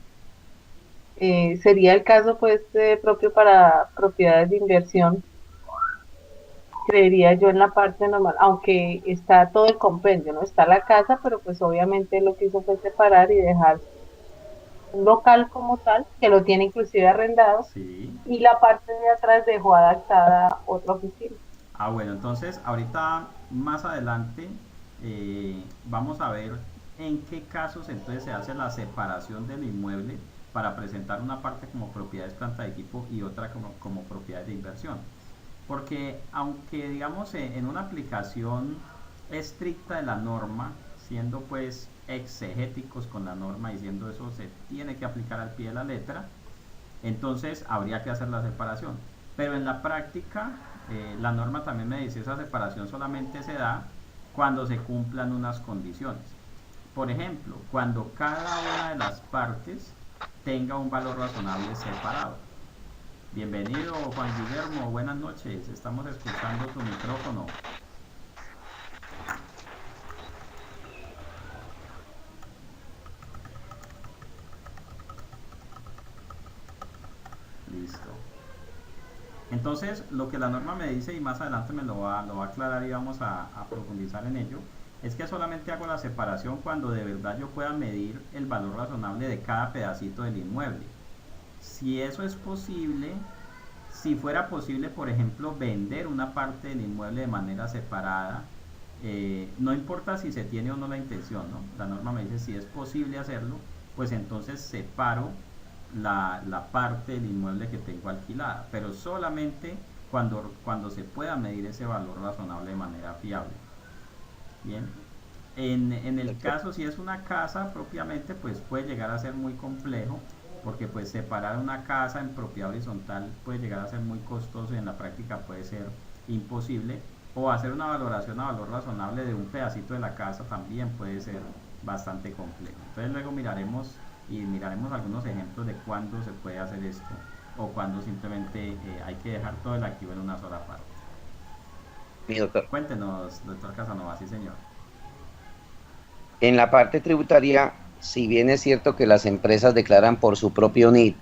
Sería el caso pues propio para propiedades de inversión, creería yo, en la parte normal, aunque está todo el compendio, ¿no? Está la casa, pero pues obviamente lo que hizo fue separar y dejar un local como tal, que lo tiene inclusive arrendado, Sí. y la parte de atrás dejó adaptada otra oficina. Ah, bueno, entonces ahorita más adelante vamos a ver en qué casos entonces se hace la separación del inmueble para presentar una parte como propiedades, planta de equipo y otra como propiedades de inversión. Porque aunque digamos en una aplicación estricta de la norma, siendo pues exegéticos con la norma, diciendo eso se tiene que aplicar al pie de la letra, entonces habría que hacer la separación. Pero en la práctica, la norma también me dice esa separación solamente se da cuando se cumplan unas condiciones. Por ejemplo, cuando cada una de las partes tenga un valor razonable separado. Bienvenido, Juan Guillermo, buenas noches, estamos escuchando tu micrófono. Listo. Entonces, lo que la norma me dice, y más adelante me lo va a aclarar y vamos a profundizar en ello, es que solamente hago la separación cuando de verdad yo pueda medir el valor razonable de cada pedacito del inmueble. Si eso es posible, si fuera posible, por ejemplo, vender una parte del inmueble de manera separada, no importa si se tiene o no la intención, ¿no? La norma me dice si es posible hacerlo, pues entonces separo la parte del inmueble que tengo alquilada, pero solamente cuando se pueda medir ese valor razonable de manera fiable. Bien, en el caso si es una casa propiamente, pues puede llegar a ser muy complejo, porque pues separar una casa en propiedad horizontal puede llegar a ser muy costoso y en la práctica puede ser imposible, o hacer una valoración a valor razonable de un pedacito de la casa también puede ser bastante complejo. Entonces luego miraremos algunos ejemplos de cuándo se puede hacer esto o cuando simplemente hay que dejar todo el activo en una sola parte. Mi doctor, Cuéntenos, doctor Casanova. Sí, señor. en la parte tributaria, si bien es cierto que las empresas declaran por su propio NID,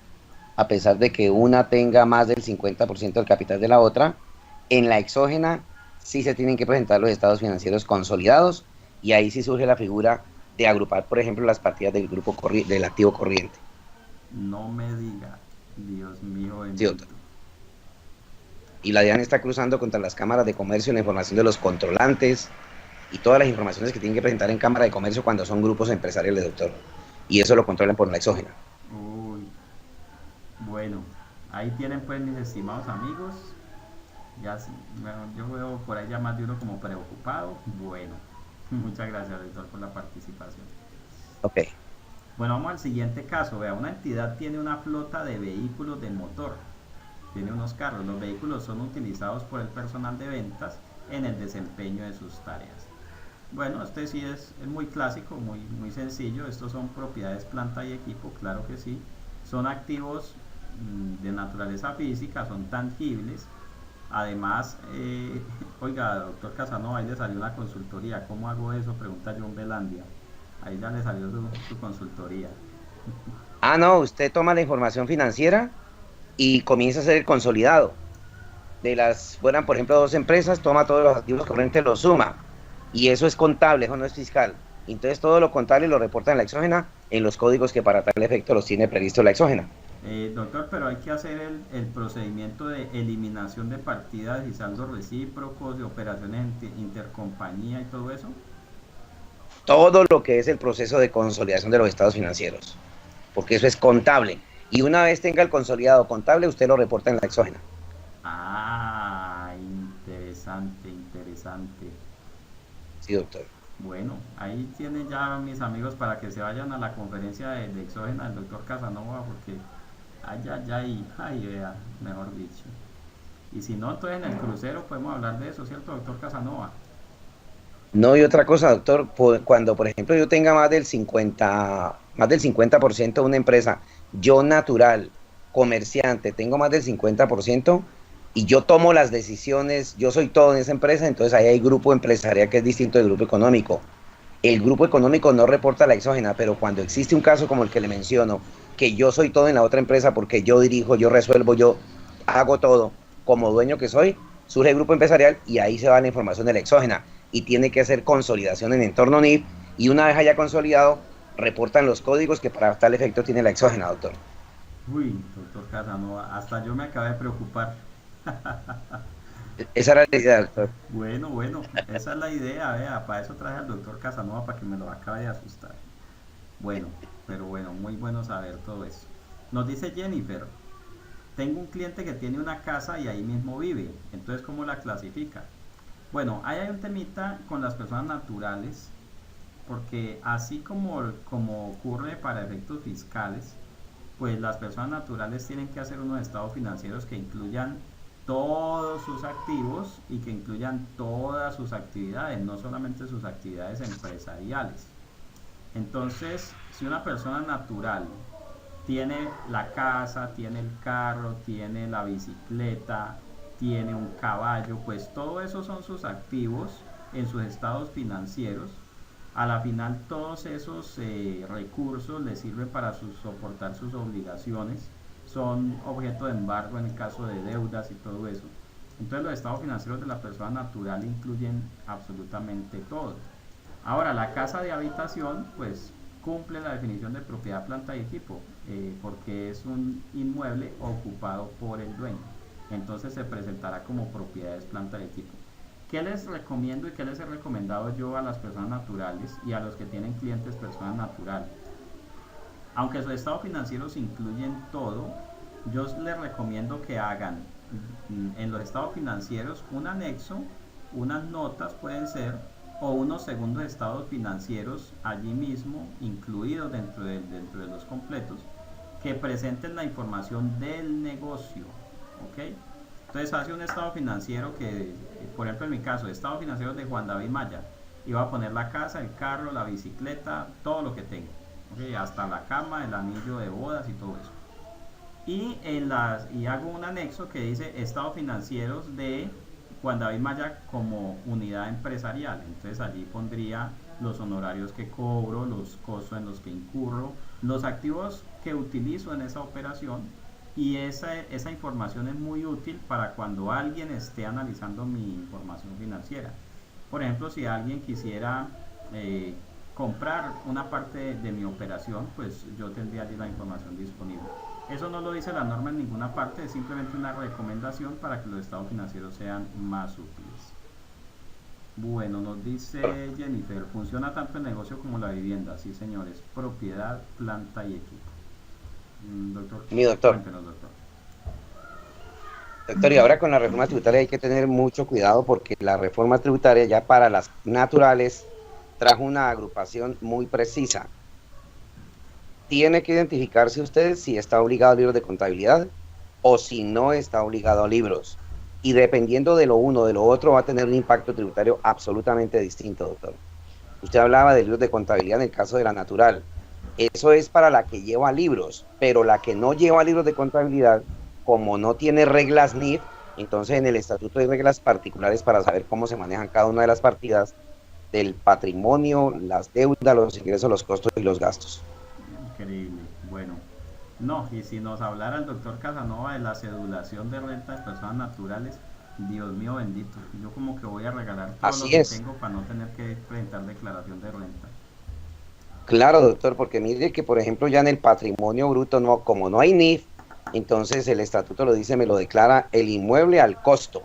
a pesar de que una tenga más del 50% del capital de la otra, en la exógena sí se tienen que presentar los estados financieros consolidados y ahí sí surge la figura de agrupar, por ejemplo, las partidas del grupo del activo corriente. No me diga, Dios mío Sí, bendito. doctor. y la DIAN está cruzando contra las cámaras de comercio la información de los controlantes y todas las informaciones que tienen que presentar en Cámara de Comercio cuando son grupos empresariales, doctor. Y eso lo controlan por la exógena. Uy, bueno, ahí tienen pues mis estimados amigos. Ya, bueno, yo veo por ahí ya más de uno como preocupado. Bueno, muchas gracias, doctor, por la participación. Ok. Bueno, vamos al siguiente caso. Vea, una entidad tiene una flota de vehículos de motor, tiene unos carros. Los vehículos son utilizados por el personal de ventas en el desempeño de sus tareas. Bueno, este sí es muy clásico, muy sencillo. Estos son propiedades, planta y equipo, claro que sí. Son activos de naturaleza física, son tangibles. Además, oiga, doctor Casanova, ahí le salió una consultoría. ¿Cómo hago eso? Pregunta John Belandia. Ahí ya le salió su consultoría. Ah, no, usted toma la información financiera y comienza a hacer el consolidado. De las, fueran por ejemplo 2 empresas, toma todos los activos corrientes, los suma. Y eso es contable, eso no es fiscal. Entonces todo lo contable lo reporta en la exógena, en los códigos que para tal efecto los tiene previsto la exógena. Doctor, pero hay que hacer el procedimiento de eliminación de partidas y saldos recíprocos, de operaciones intercompañía y todo eso. Todo lo que es el proceso de consolidación de los estados financieros, porque eso es contable. Y una vez tenga el consolidado contable, usted lo reporta en la exógena. Ah, interesante, interesante. Sí, doctor. Bueno, ahí tienen ya mis amigos para que se vayan a la conferencia de exógena del doctor Casanova, porque ay, vea, mejor dicho. Y si no, entonces en el crucero podemos hablar de eso, ¿cierto, doctor Casanova? No, y otra cosa, doctor, cuando por ejemplo yo tenga más del 50% de una empresa, yo natural, comerciante, tengo más del 50% y yo tomo las decisiones, yo soy todo en esa empresa, entonces ahí hay grupo empresarial que es distinto del grupo económico. El grupo económico no reporta la exógena, pero cuando existe un caso como el que le menciono, que yo soy todo en la otra empresa porque yo dirijo, yo resuelvo, yo hago todo como dueño que soy, surge el grupo empresarial y ahí se va la información de la exógena y tiene que hacer consolidación en entorno NIF y una vez haya consolidado, reportan los códigos que para tal efecto tiene la exógena, doctor. Uy, doctor Casanova, hasta yo me acabé de preocupar. Esa era la idea, doctor. Bueno, esa es la idea, vea, para eso traje al doctor Casanova, para que me lo acabe de asustar. Bueno, pero bueno, muy bueno saber todo eso. Nos dice Jennifer, tengo un cliente que tiene una casa y ahí mismo vive, entonces ¿cómo la clasifica? Bueno, ahí hay un temita con las personas naturales, porque así como ocurre para efectos fiscales, pues las personas naturales tienen que hacer unos estados financieros que incluyan todos sus activos y que incluyan todas sus actividades, no solamente sus actividades empresariales. Entonces, si una persona natural tiene la casa, tiene el carro, tiene la bicicleta, tiene un caballo, pues todo eso son sus activos en sus estados financieros. A la final todos esos recursos le sirven para soportar sus obligaciones, son objeto de embargo en el caso de deudas y todo eso. Entonces los estados financieros de la persona natural incluyen absolutamente todo. Ahora, la casa de habitación pues cumple la definición de propiedad, planta y equipo, porque es un inmueble ocupado por el dueño. Entonces se presentará como propiedades, planta y equipo. ¿Qué les recomiendo y qué les he recomendado yo a las personas naturales y a los que tienen clientes personas naturales? Aunque sus estados financieros incluyen todo, yo les recomiendo que hagan en los estados financieros un anexo, unas notas pueden ser, o unos segundos estados financieros allí mismo, incluidos dentro de los completos, que presenten la información del negocio, ¿ok? Entonces hace un estado financiero que, por ejemplo en mi caso, estado financiero de Juan David Maya, iba a poner la casa, el carro, la bicicleta, todo lo que tengo, ¿okay? Hasta la cama, el anillo de bodas y todo eso. Y hago un anexo que dice estados financieros de Juan David Maya como unidad empresarial. Entonces allí pondría los honorarios que cobro, los costos en los que incurro, los activos que utilizo en esa operación, y esa información es muy útil para cuando alguien esté analizando mi información financiera. Por ejemplo, si alguien quisiera comprar una parte de mi operación, pues yo tendría allí la información disponible. Eso no lo dice la norma en ninguna parte, es simplemente una recomendación para que los estados financieros sean más útiles. Bueno, nos dice Jennifer, funciona tanto el negocio como la vivienda. Sí, señores, propiedad, planta y equipo. Doctor, Mi doctor. cuéntenos, doctor. Doctor, y ahora con la reforma tributaria hay que tener mucho cuidado porque la reforma tributaria ya para las naturales trajo una agrupación muy precisa. Tiene que identificarse usted si está obligado a libros de contabilidad o si no está obligado a libros. Y dependiendo de lo uno o de lo otro va a tener un impacto tributario absolutamente distinto, doctor. Usted hablaba de libros de contabilidad en el caso de la natural. Eso es para la que lleva libros, pero la que no lleva libros de contabilidad, como no tiene reglas NIF, entonces en el estatuto hay reglas particulares para saber cómo se manejan cada una de las partidas del patrimonio, las deudas, los ingresos, los costos y los gastos. Increíble. Bueno, no, y si nos hablara el doctor Casanova de la cedulación de renta de personas naturales, Dios mío bendito, yo como que voy a regalar todo Así lo que es. tengo para no tener que presentar declaración de renta. Claro, doctor, porque mire que, por ejemplo, ya en el patrimonio bruto, no, como no hay NIF, entonces el estatuto lo dice, me lo declara el inmueble al costo.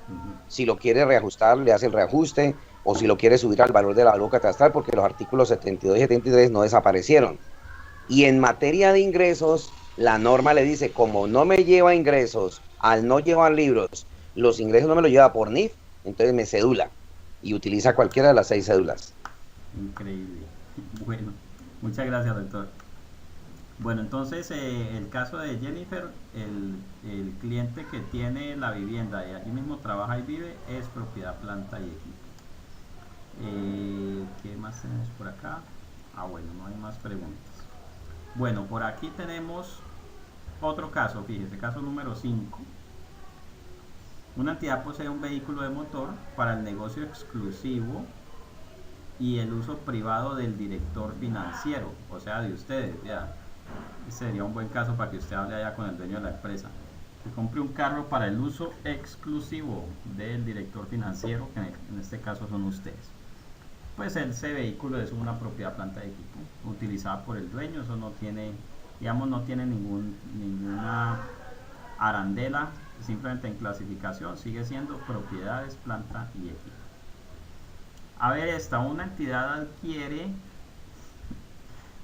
Si lo quiere reajustar, le hace el reajuste, o si lo quiere subir al valor de la valor catastral, porque los artículos 72 y 73 no desaparecieron. Y en materia de ingresos, la norma le dice, como no me lleva ingresos, al no llevar libros, los ingresos no me los lleva por NIF, entonces me cedula y utiliza cualquiera de las 6 cédulas. Increíble. Bueno, muchas gracias, doctor. Bueno, entonces el caso de Jennifer, el cliente que tiene la vivienda y allí mismo trabaja y vive es propiedad, planta y equipo. ¿Qué más tenemos por acá? Bueno, no hay más preguntas. Bueno, por aquí tenemos otro caso, fíjese, caso número 5. Una entidad posee un vehículo de motor para el negocio exclusivo y el uso privado del director financiero, o sea, de ustedes, ya. Sería un buen caso para que usted hable allá con el dueño de la empresa. Que compre un carro para el uso exclusivo del director financiero, que en este caso son ustedes. Pues ese vehículo es una propiedad, planta de equipo utilizada por el dueño, eso no tiene, digamos, no tiene ninguna arandela, simplemente en clasificación sigue siendo propiedades, planta y equipo. A ver,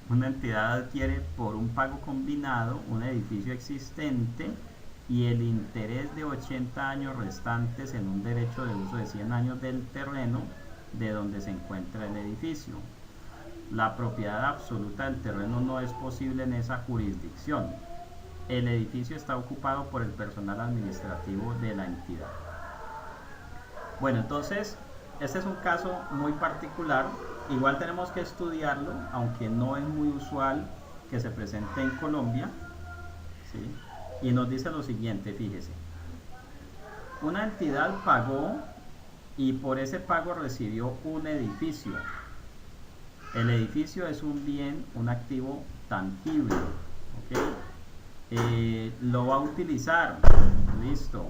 una entidad adquiere por un pago combinado un edificio existente y el interés de 80 años restantes en un derecho de uso de 100 años del terreno de donde se encuentra el edificio. La propiedad absoluta del terreno no es posible en esa jurisdicción. El edificio está ocupado por el personal administrativo de la entidad. Bueno, entonces este es un caso muy particular. Igual tenemos que estudiarlo, aunque no es muy usual que se presente en Colombia, ¿sí? Y nos dice lo siguiente, fíjese. Una entidad pagó y por ese pago recibió un edificio. El edificio es un bien, un activo tangible, ¿okay? Lo va a utilizar, listo.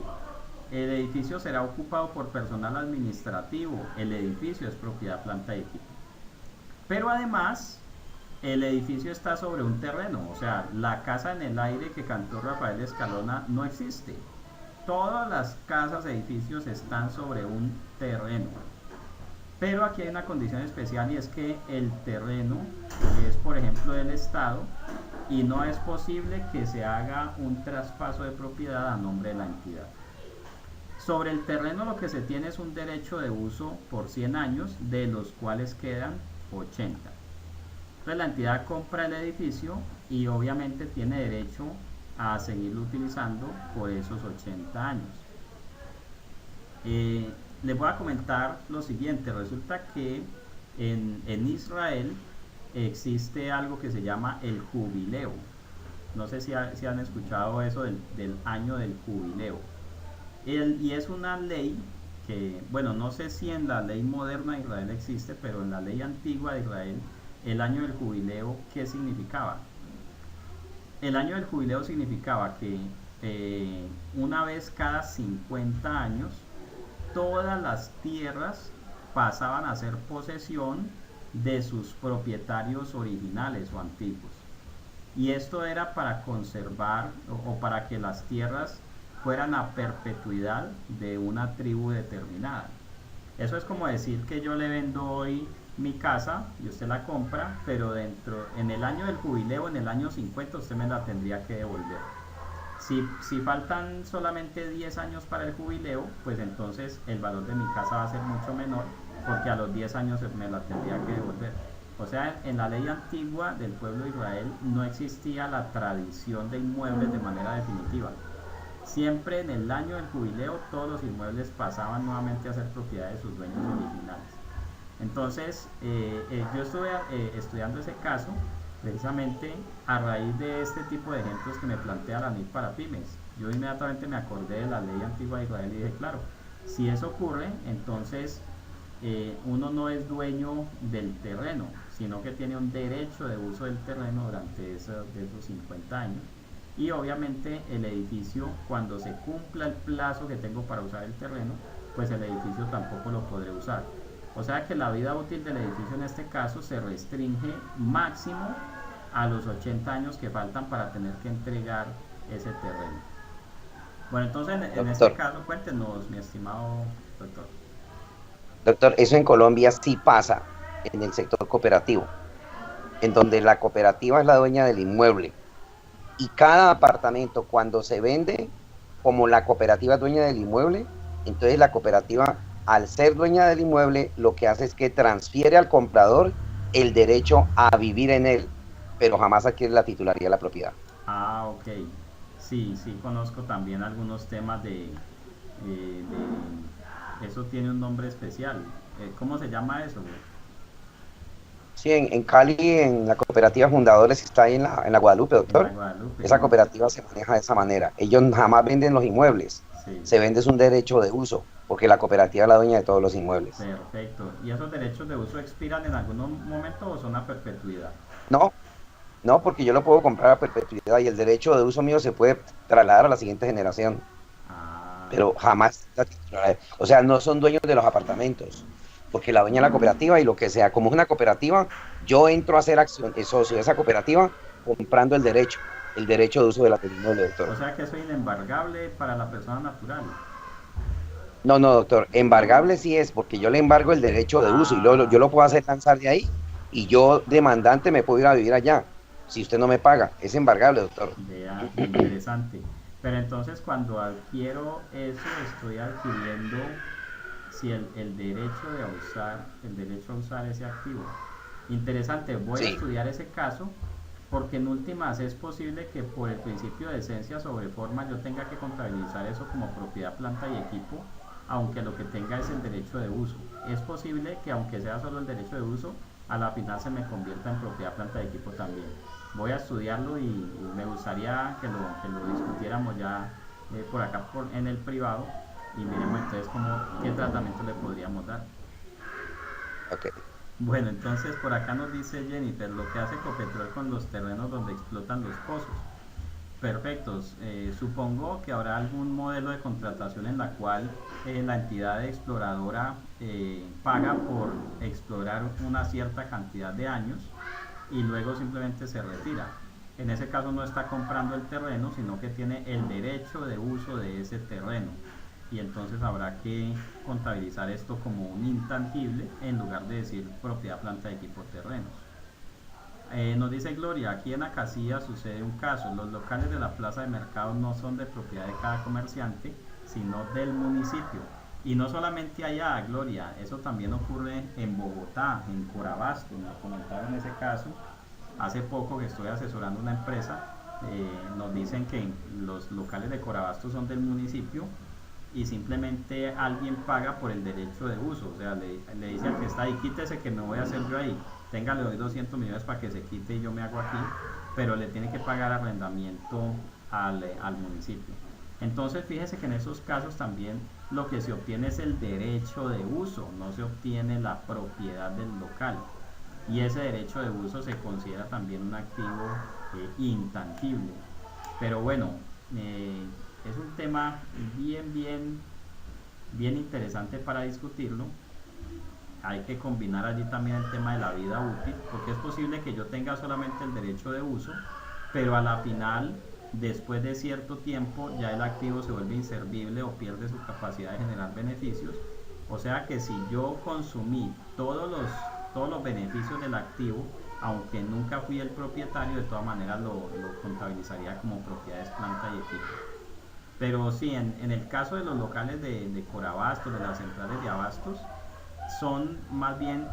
El edificio será ocupado por personal administrativo. El edificio es propiedad, planta y equipo. Pero además, el edificio está sobre un terreno, o sea, la casa en el aire que cantó Rafael Escalona no existe. Todas las casas, edificios están sobre un terreno. Pero aquí hay una condición especial y es que el terreno es, por ejemplo, del Estado y no es posible que se haga un traspaso de propiedad a nombre de la entidad. Sobre el terreno lo que se tiene es un derecho de uso por 100 años, de los cuales quedan 80. Entonces la entidad compra el edificio y obviamente tiene derecho a seguirlo utilizando por esos 80 años. Les voy a comentar lo siguiente. Resulta que en Israel existe algo que se llama el jubileo. No sé si han escuchado eso del año del jubileo. Y es una ley que, bueno, no sé si en la ley moderna de Israel existe, pero en la ley antigua de Israel, el año del jubileo, ¿qué significaba? El año del jubileo significaba que una vez cada 50 años, todas las tierras pasaban a ser posesión de sus propietarios originales o antiguos. Y esto era para conservar o para que las tierras fueran a perpetuidad de una tribu determinada. Eso es como decir que yo le vendo hoy mi casa y usted la compra, pero en el año del jubileo, en el año 50, usted me la tendría que devolver. Si faltan solamente 10 años para el jubileo, pues entonces el valor de mi casa va a ser mucho menor, porque a los 10 años me la tendría que devolver. O sea, en la ley antigua del pueblo de Israel no existía la tradición de inmuebles de manera definitiva. Siempre en el año del jubileo todos los inmuebles pasaban nuevamente a ser propiedad de sus dueños originales. Entonces, yo estuve estudiando ese caso precisamente a raíz de este tipo de ejemplos que me plantea la NIC para pymes. Yo inmediatamente me acordé de la ley antigua de Israel y dije, claro, si eso ocurre, entonces uno no es dueño del terreno, sino que tiene un derecho de uso del terreno durante esos 50 años. Y obviamente el edificio, cuando se cumpla el plazo que tengo para usar el terreno, pues el edificio tampoco lo podré usar. O sea que la vida útil del edificio en este caso se restringe máximo a los 80 años que faltan para tener que entregar ese terreno. Bueno, entonces en este caso, cuéntenos, mi estimado doctor. Doctor, eso en Colombia sí pasa en el sector cooperativo, en donde la cooperativa es la dueña del inmueble. Y cada apartamento cuando se vende, como la cooperativa es dueña del inmueble, entonces la cooperativa, al ser dueña del inmueble, lo que hace es que transfiere al comprador el derecho a vivir en él, pero jamás adquiere la titularidad de la propiedad. Ah, ok. Sí, sí, conozco también algunos temas eso tiene un nombre especial. ¿Cómo se llama eso? Sí, en Cali, en la cooperativa Fundadores, está ahí en la Guadalupe, doctor. En la Guadalupe, esa cooperativa se maneja de esa manera. Ellos jamás venden los inmuebles. sí. Se vende es un derecho de uso, porque la cooperativa es la dueña de todos los inmuebles. Perfecto. ¿Y esos derechos de uso expiran en algún momento o son a perpetuidad? No, porque yo lo puedo comprar a perpetuidad y el derecho de uso mío se puede trasladar a la siguiente generación. Pero jamás, o sea, no son dueños de los apartamentos, porque la dueña es la cooperativa y lo que sea, como es una cooperativa, yo entro a ser socio de esa cooperativa comprando el derecho de uso de la tecnología, doctor. O sea que eso es inembargable para la persona natural. No, doctor, embargable sí es, porque yo le embargo el derecho de uso y yo lo puedo hacer lanzar de ahí y yo, demandante, me puedo ir a vivir allá. Si usted no me paga, es embargable, doctor. Vea, interesante. Pero entonces cuando adquiero eso, estoy adquiriendo el derecho a usar ese activo. Interesante, voy a estudiar ese caso, porque en últimas es posible que por el principio de esencia sobre forma yo tenga que contabilizar eso como propiedad, planta y equipo, aunque lo que tenga es el derecho de uso. Es posible que aunque sea solo el derecho de uso, a la final se me convierta en propiedad, planta y equipo también. Voy a estudiarlo y me gustaría que lo discutiéramos ya por acá en el privado y miremos entonces qué tratamiento le podríamos dar. Okay. Bueno, entonces por acá nos dice Jennifer, lo que hace Ecopetrol con los terrenos donde explotan los pozos. Perfectos. Supongo que habrá algún modelo de contratación en la cual la entidad exploradora paga por explorar una cierta cantidad de años y luego simplemente se retira. En ese caso no está comprando el terreno, sino que tiene el derecho de uso de ese terreno. Y entonces habrá que contabilizar esto como un intangible en lugar de decir propiedad, planta, equipo, terrenos. Nos dice Gloria, aquí en Acacía sucede un caso, los locales de la plaza de mercado no son de propiedad de cada comerciante, sino del municipio. Y no solamente allá, Gloria, eso también ocurre en Bogotá, en Corabasto, nos comentaron ese caso, hace poco que estoy asesorando una empresa, nos dicen que los locales de Corabasto son del municipio y simplemente alguien paga por el derecho de uso, o sea, le dice al que está ahí, quítese que me voy a hacer yo ahí, tenga, le doy 200 millones para que se quite y yo me hago aquí, pero le tiene que pagar arrendamiento al municipio. Entonces fíjese que en esos casos también lo que se obtiene es el derecho de uso, no se obtiene la propiedad del local, y ese derecho de uso se considera también un activo intangible. Pero bueno, es un tema bien interesante para discutirlo. hay que combinar allí también el tema de la vida útil, porque es posible que yo tenga solamente el derecho de uso, pero a la final, después de cierto tiempo, ya el activo se vuelve inservible o pierde su capacidad de generar beneficios. O sea que si yo consumí todos los beneficios del activo, aunque nunca fui el propietario, de todas maneras lo contabilizaría como propiedades, planta y equipo. Pero sí, en el caso de los locales de Corabastos, de las centrales de abastos, son más bien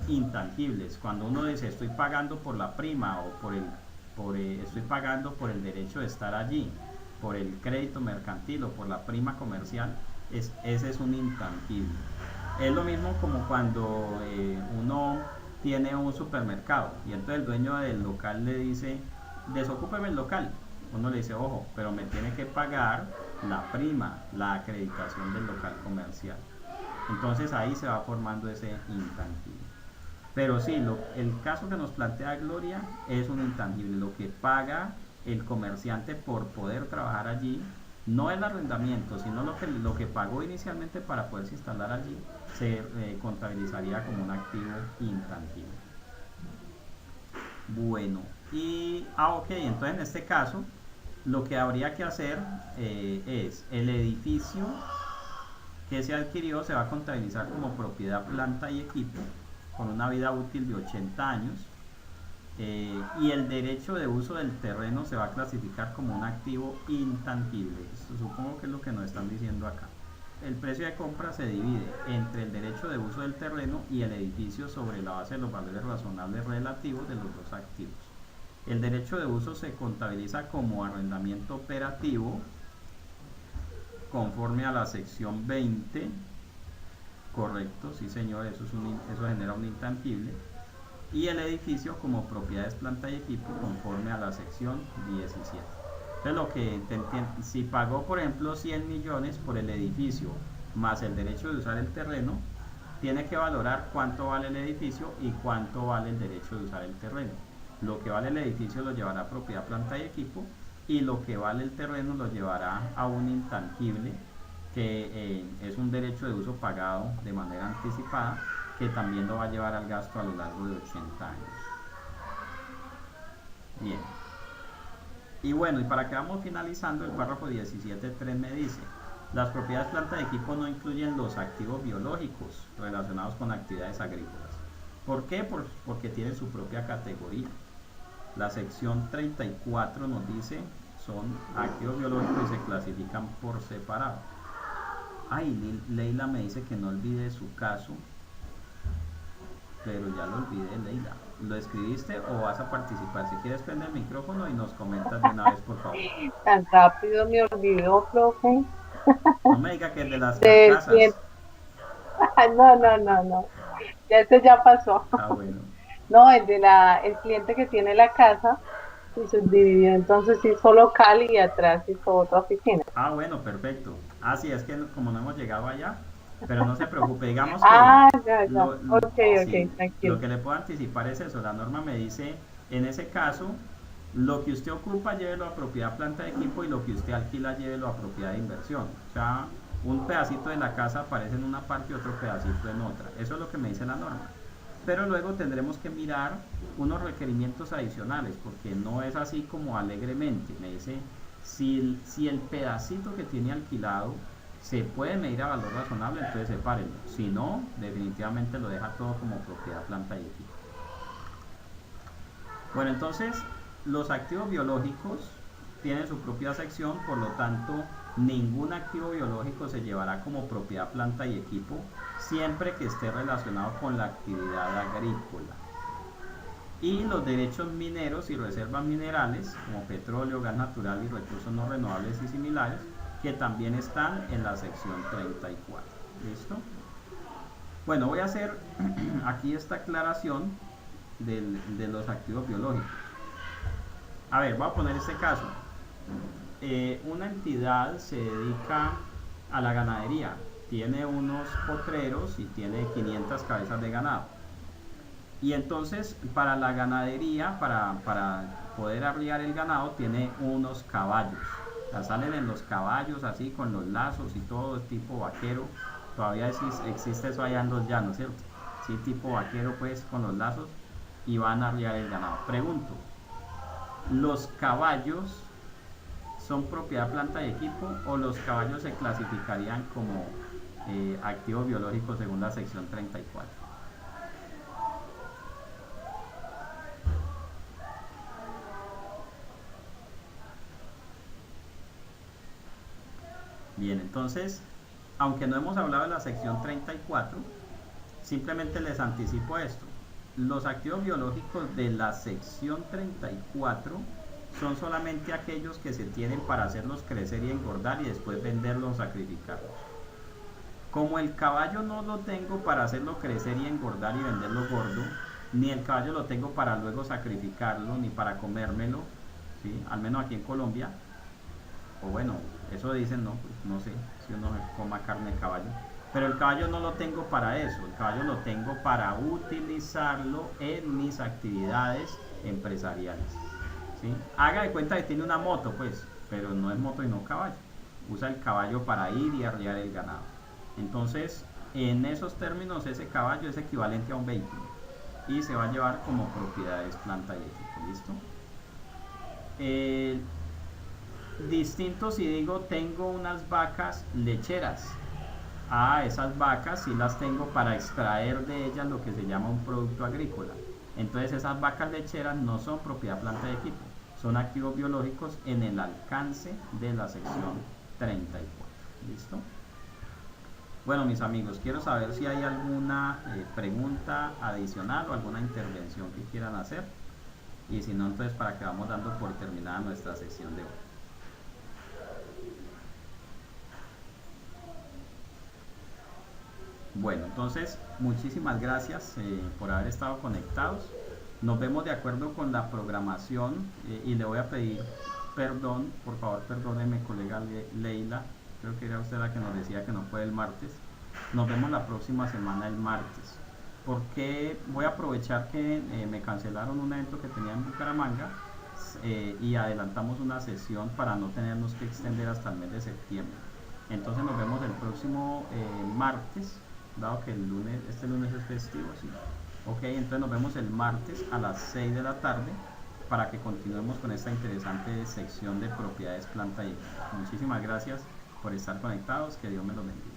intangibles. Cuando uno dice estoy pagando por la prima o estoy pagando por el derecho de estar allí, por el crédito mercantil o por la prima comercial, ese es un intangible. Es lo mismo como cuando uno tiene un supermercado y entonces el dueño del local le dice desocúpeme el local. Uno le dice ojo, pero me tiene que pagar la prima, la acreditación del local comercial. Entonces ahí se va formando ese intangible. Pero sí, el caso que nos plantea Gloria es un intangible. Lo que paga el comerciante por poder trabajar allí no el arrendamiento, sino lo que pagó inicialmente para poderse instalar allí, se contabilizaría como un activo intangible. Bueno, ok, entonces en este caso lo que habría que hacer es el edificio que se adquirió se va a contabilizar como propiedad, planta y equipo con una vida útil de 80 años y el derecho de uso del terreno se va a clasificar como un activo intangible. Esto supongo que es lo que nos están diciendo acá. El precio de compra se divide entre el derecho de uso del terreno y el edificio sobre la base de los valores razonables relativos de los dos activos. El derecho de uso se contabiliza como arrendamiento operativo conforme a la sección 20, correcto, sí señor, eso genera un intangible, y el edificio como propiedades, planta y equipo conforme a la sección 17. Entonces lo que si pagó por ejemplo 100 millones por el edificio más el derecho de usar el terreno, tiene que valorar cuánto vale el edificio y cuánto vale el derecho de usar el terreno. Lo que vale el edificio lo llevará a propiedad, planta y equipo, y lo que vale el terreno lo llevará a un intangible que es un derecho de uso pagado de manera anticipada, que también lo va a llevar al gasto a lo largo de 80 años. Bien. Y bueno, y para que vamos finalizando, el párrafo 17.3 me dice: las propiedades, planta y equipo no incluyen los activos biológicos relacionados con actividades agrícolas. ¿Por qué? Porque tienen su propia categoría. La sección 34 nos dice son activos biológicos y se clasifican por separado. Ay, Leila me dice que no olvide su caso, pero ya lo olvidé, Leila. ¿Lo escribiste o vas a participar? Si quieres, prende el micrófono y nos comentas de una vez, por favor. Tan rápido me olvidó, profe. No me diga que el de las carcasas. No. Ya pasó. Ah, bueno. No, el cliente que tiene la casa y subdividió, entonces hizo local y atrás hizo otra oficina. Ah, bueno, perfecto. Ah, sí, es que como no hemos llegado allá, pero no se preocupe, digamos que ya. Ok, tranquilo. Lo que le puedo anticipar es eso. La norma me dice, en ese caso, lo que usted ocupa llévelo a propiedad, planta de equipo, y lo que usted alquila llévelo a propiedad de inversión. O sea, un pedacito de la casa aparece en una parte y otro pedacito en otra. Eso es lo que me dice la norma. Pero luego tendremos que mirar unos requerimientos adicionales, porque no es así como alegremente. Me dice, si el pedacito que tiene alquilado se puede medir a valor razonable, entonces sepárenlo. Si no, definitivamente lo deja todo como propiedad, planta y equipo. Bueno, entonces, los activos biológicos tienen su propia sección, por lo tanto, ningún activo biológico se llevará como propiedad, planta y equipo, siempre que esté relacionado con la actividad agrícola. Y los derechos mineros y reservas minerales, como petróleo, gas natural y recursos no renovables y similares, que también están en la sección 34. ¿Listo? Bueno, voy a hacer aquí esta aclaración de los activos biológicos. A ver, voy a poner este caso. Una entidad se dedica a la ganadería, tiene unos potreros y tiene 500 cabezas de ganado. Y entonces para la ganadería, para poder arriar el ganado, tiene unos caballos. O sea, salen en los caballos así con los lazos y todo, tipo vaquero. Todavía existe eso allá en los llanos, ¿cierto? ¿sí? Tipo vaquero pues con los lazos, y van a arriar el ganado. Pregunto, ¿los caballos son propiedad, planta y equipo, o los caballos se clasificarían como activos biológicos según la sección 34? Bien, entonces, aunque no hemos hablado de la sección 34, simplemente les anticipo esto. Los activos biológicos de la sección 34 son solamente aquellos que se tienen para hacerlos crecer y engordar y después venderlos o sacrificarlos. Como el caballo no lo tengo para hacerlo crecer y engordar y venderlo gordo, ni el caballo lo tengo para luego sacrificarlo, ni para comérmelo, ¿sí? Al menos aquí en Colombia, o bueno, eso dicen, no, pues no sé si uno coma carne de caballo, pero el caballo no lo tengo para eso, el caballo lo tengo para utilizarlo en mis actividades empresariales, ¿sí? Haga de cuenta que tiene una moto, pues, pero no es moto y no caballo, usa el caballo para ir y arriar el ganado. Entonces, en esos términos, ese caballo es equivalente a un vehículo y se va a llevar como propiedades, planta y equipo, ¿listo? Distinto si digo tengo unas vacas lecheras. Esas vacas sí las tengo para extraer de ellas lo que se llama un producto agrícola. Entonces esas vacas lecheras no son propiedad, planta y equipo, son activos biológicos en el alcance de la sección 34. ¿Listo? Bueno, mis amigos, quiero saber si hay alguna pregunta adicional o alguna intervención que quieran hacer, y si no, entonces para que vamos dando por terminada nuestra sección de hoy. Bueno, entonces muchísimas gracias por haber estado conectados. Nos vemos de acuerdo con la programación, y le voy a pedir perdón, por favor perdóneme, colega Leila, creo que era usted la que nos decía que no fue el martes. Nos vemos la próxima semana el martes, porque voy a aprovechar que me cancelaron un evento que tenía en Bucaramanga, y adelantamos una sesión para no tenernos que extender hasta el mes de septiembre. Entonces nos vemos el próximo martes, dado que este lunes es festivo, ¿sí? Ok, entonces nos vemos el martes a las 6 de la tarde para que continuemos con esta interesante sección de propiedades, planta y equipo. Muchísimas gracias por estar conectados, que Dios me los bendiga.